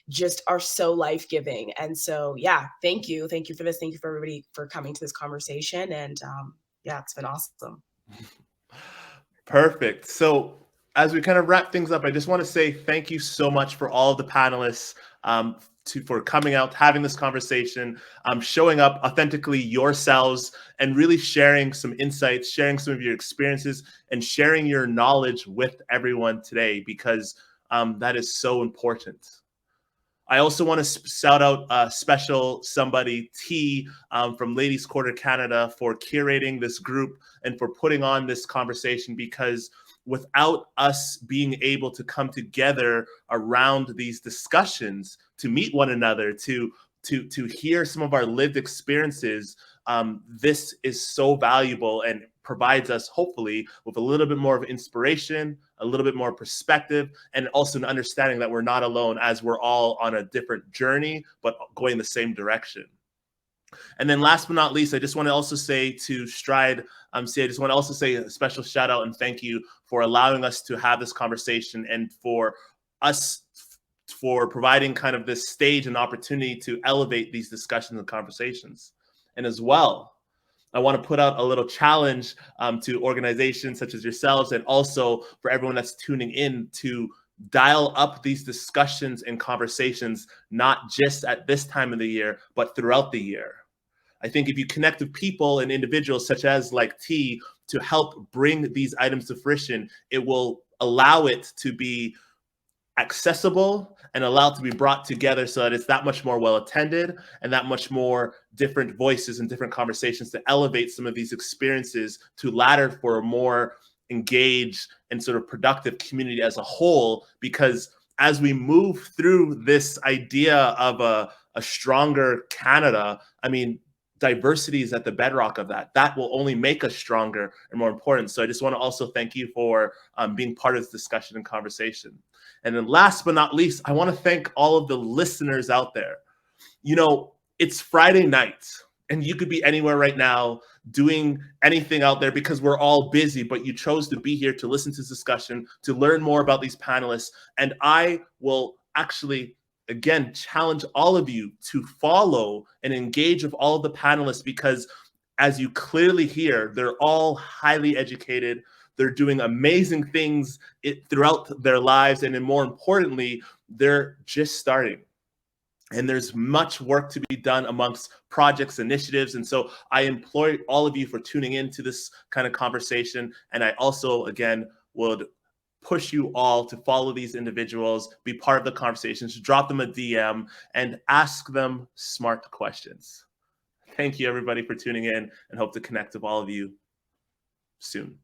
just are so life-giving. And so, yeah, thank you for this. Thank you for everybody for coming to this conversation. And it's been awesome. Perfect. So as we kind of wrap things up, I just want to say thank you so much for all of the panelists for coming out, having this conversation, showing up authentically yourselves, and really sharing some insights, sharing some of your experiences, and sharing your knowledge with everyone today, because that is so important. I also want to shout out a special somebody, T, from Ladies Quarter Canada, for curating this group and for putting on this conversation, because without us being able to come together around these discussions, to meet one another, to hear some of our lived experiences, this is so valuable and provides us, hopefully, with a little bit more of inspiration, a little bit more perspective, and also an understanding that we're not alone, as we're all on a different journey, but going the same direction. And then last but not least, I just want to also say to Stride, I just want to also say a special shout out and thank you for allowing us to have this conversation, and for us for providing kind of this stage and opportunity to elevate these discussions and conversations. And as well, I want to put out a little challenge to organizations such as yourselves, and also for everyone that's tuning in, to dial up these discussions and conversations, not just at this time of the year, but throughout the year. I think if you connect with people and individuals such as like T to help bring these items to fruition, it will allow it to be accessible and allowed to be brought together so that it's that much more well attended, and that much more different voices and different conversations to elevate some of these experiences to ladder for a more engaged and sort of productive community as a whole. Because as we move through this idea of a stronger Canada, I mean, diversity is at the bedrock of that. That will only make us stronger and more important. So I just want to also thank you for being part of this discussion and conversation. And then last but not least, I want to thank all of the listeners out there. You know, it's Friday night and you could be anywhere right now doing anything out there because we're all busy, but you chose to be here to listen to this discussion, to learn more about these panelists. And I will actually, again, challenge all of you to follow and engage with all of the panelists because as you clearly hear, they're all highly educated. They're doing amazing things throughout their lives. And then more importantly, they're just starting. And there's much work to be done amongst projects, initiatives. And so I implore all of you for tuning into this kind of conversation. And I also, again, would push you all to follow these individuals, be part of the conversations, drop them a DM, and ask them smart questions. Thank you, everybody, for tuning in, and hope to connect with all of you soon.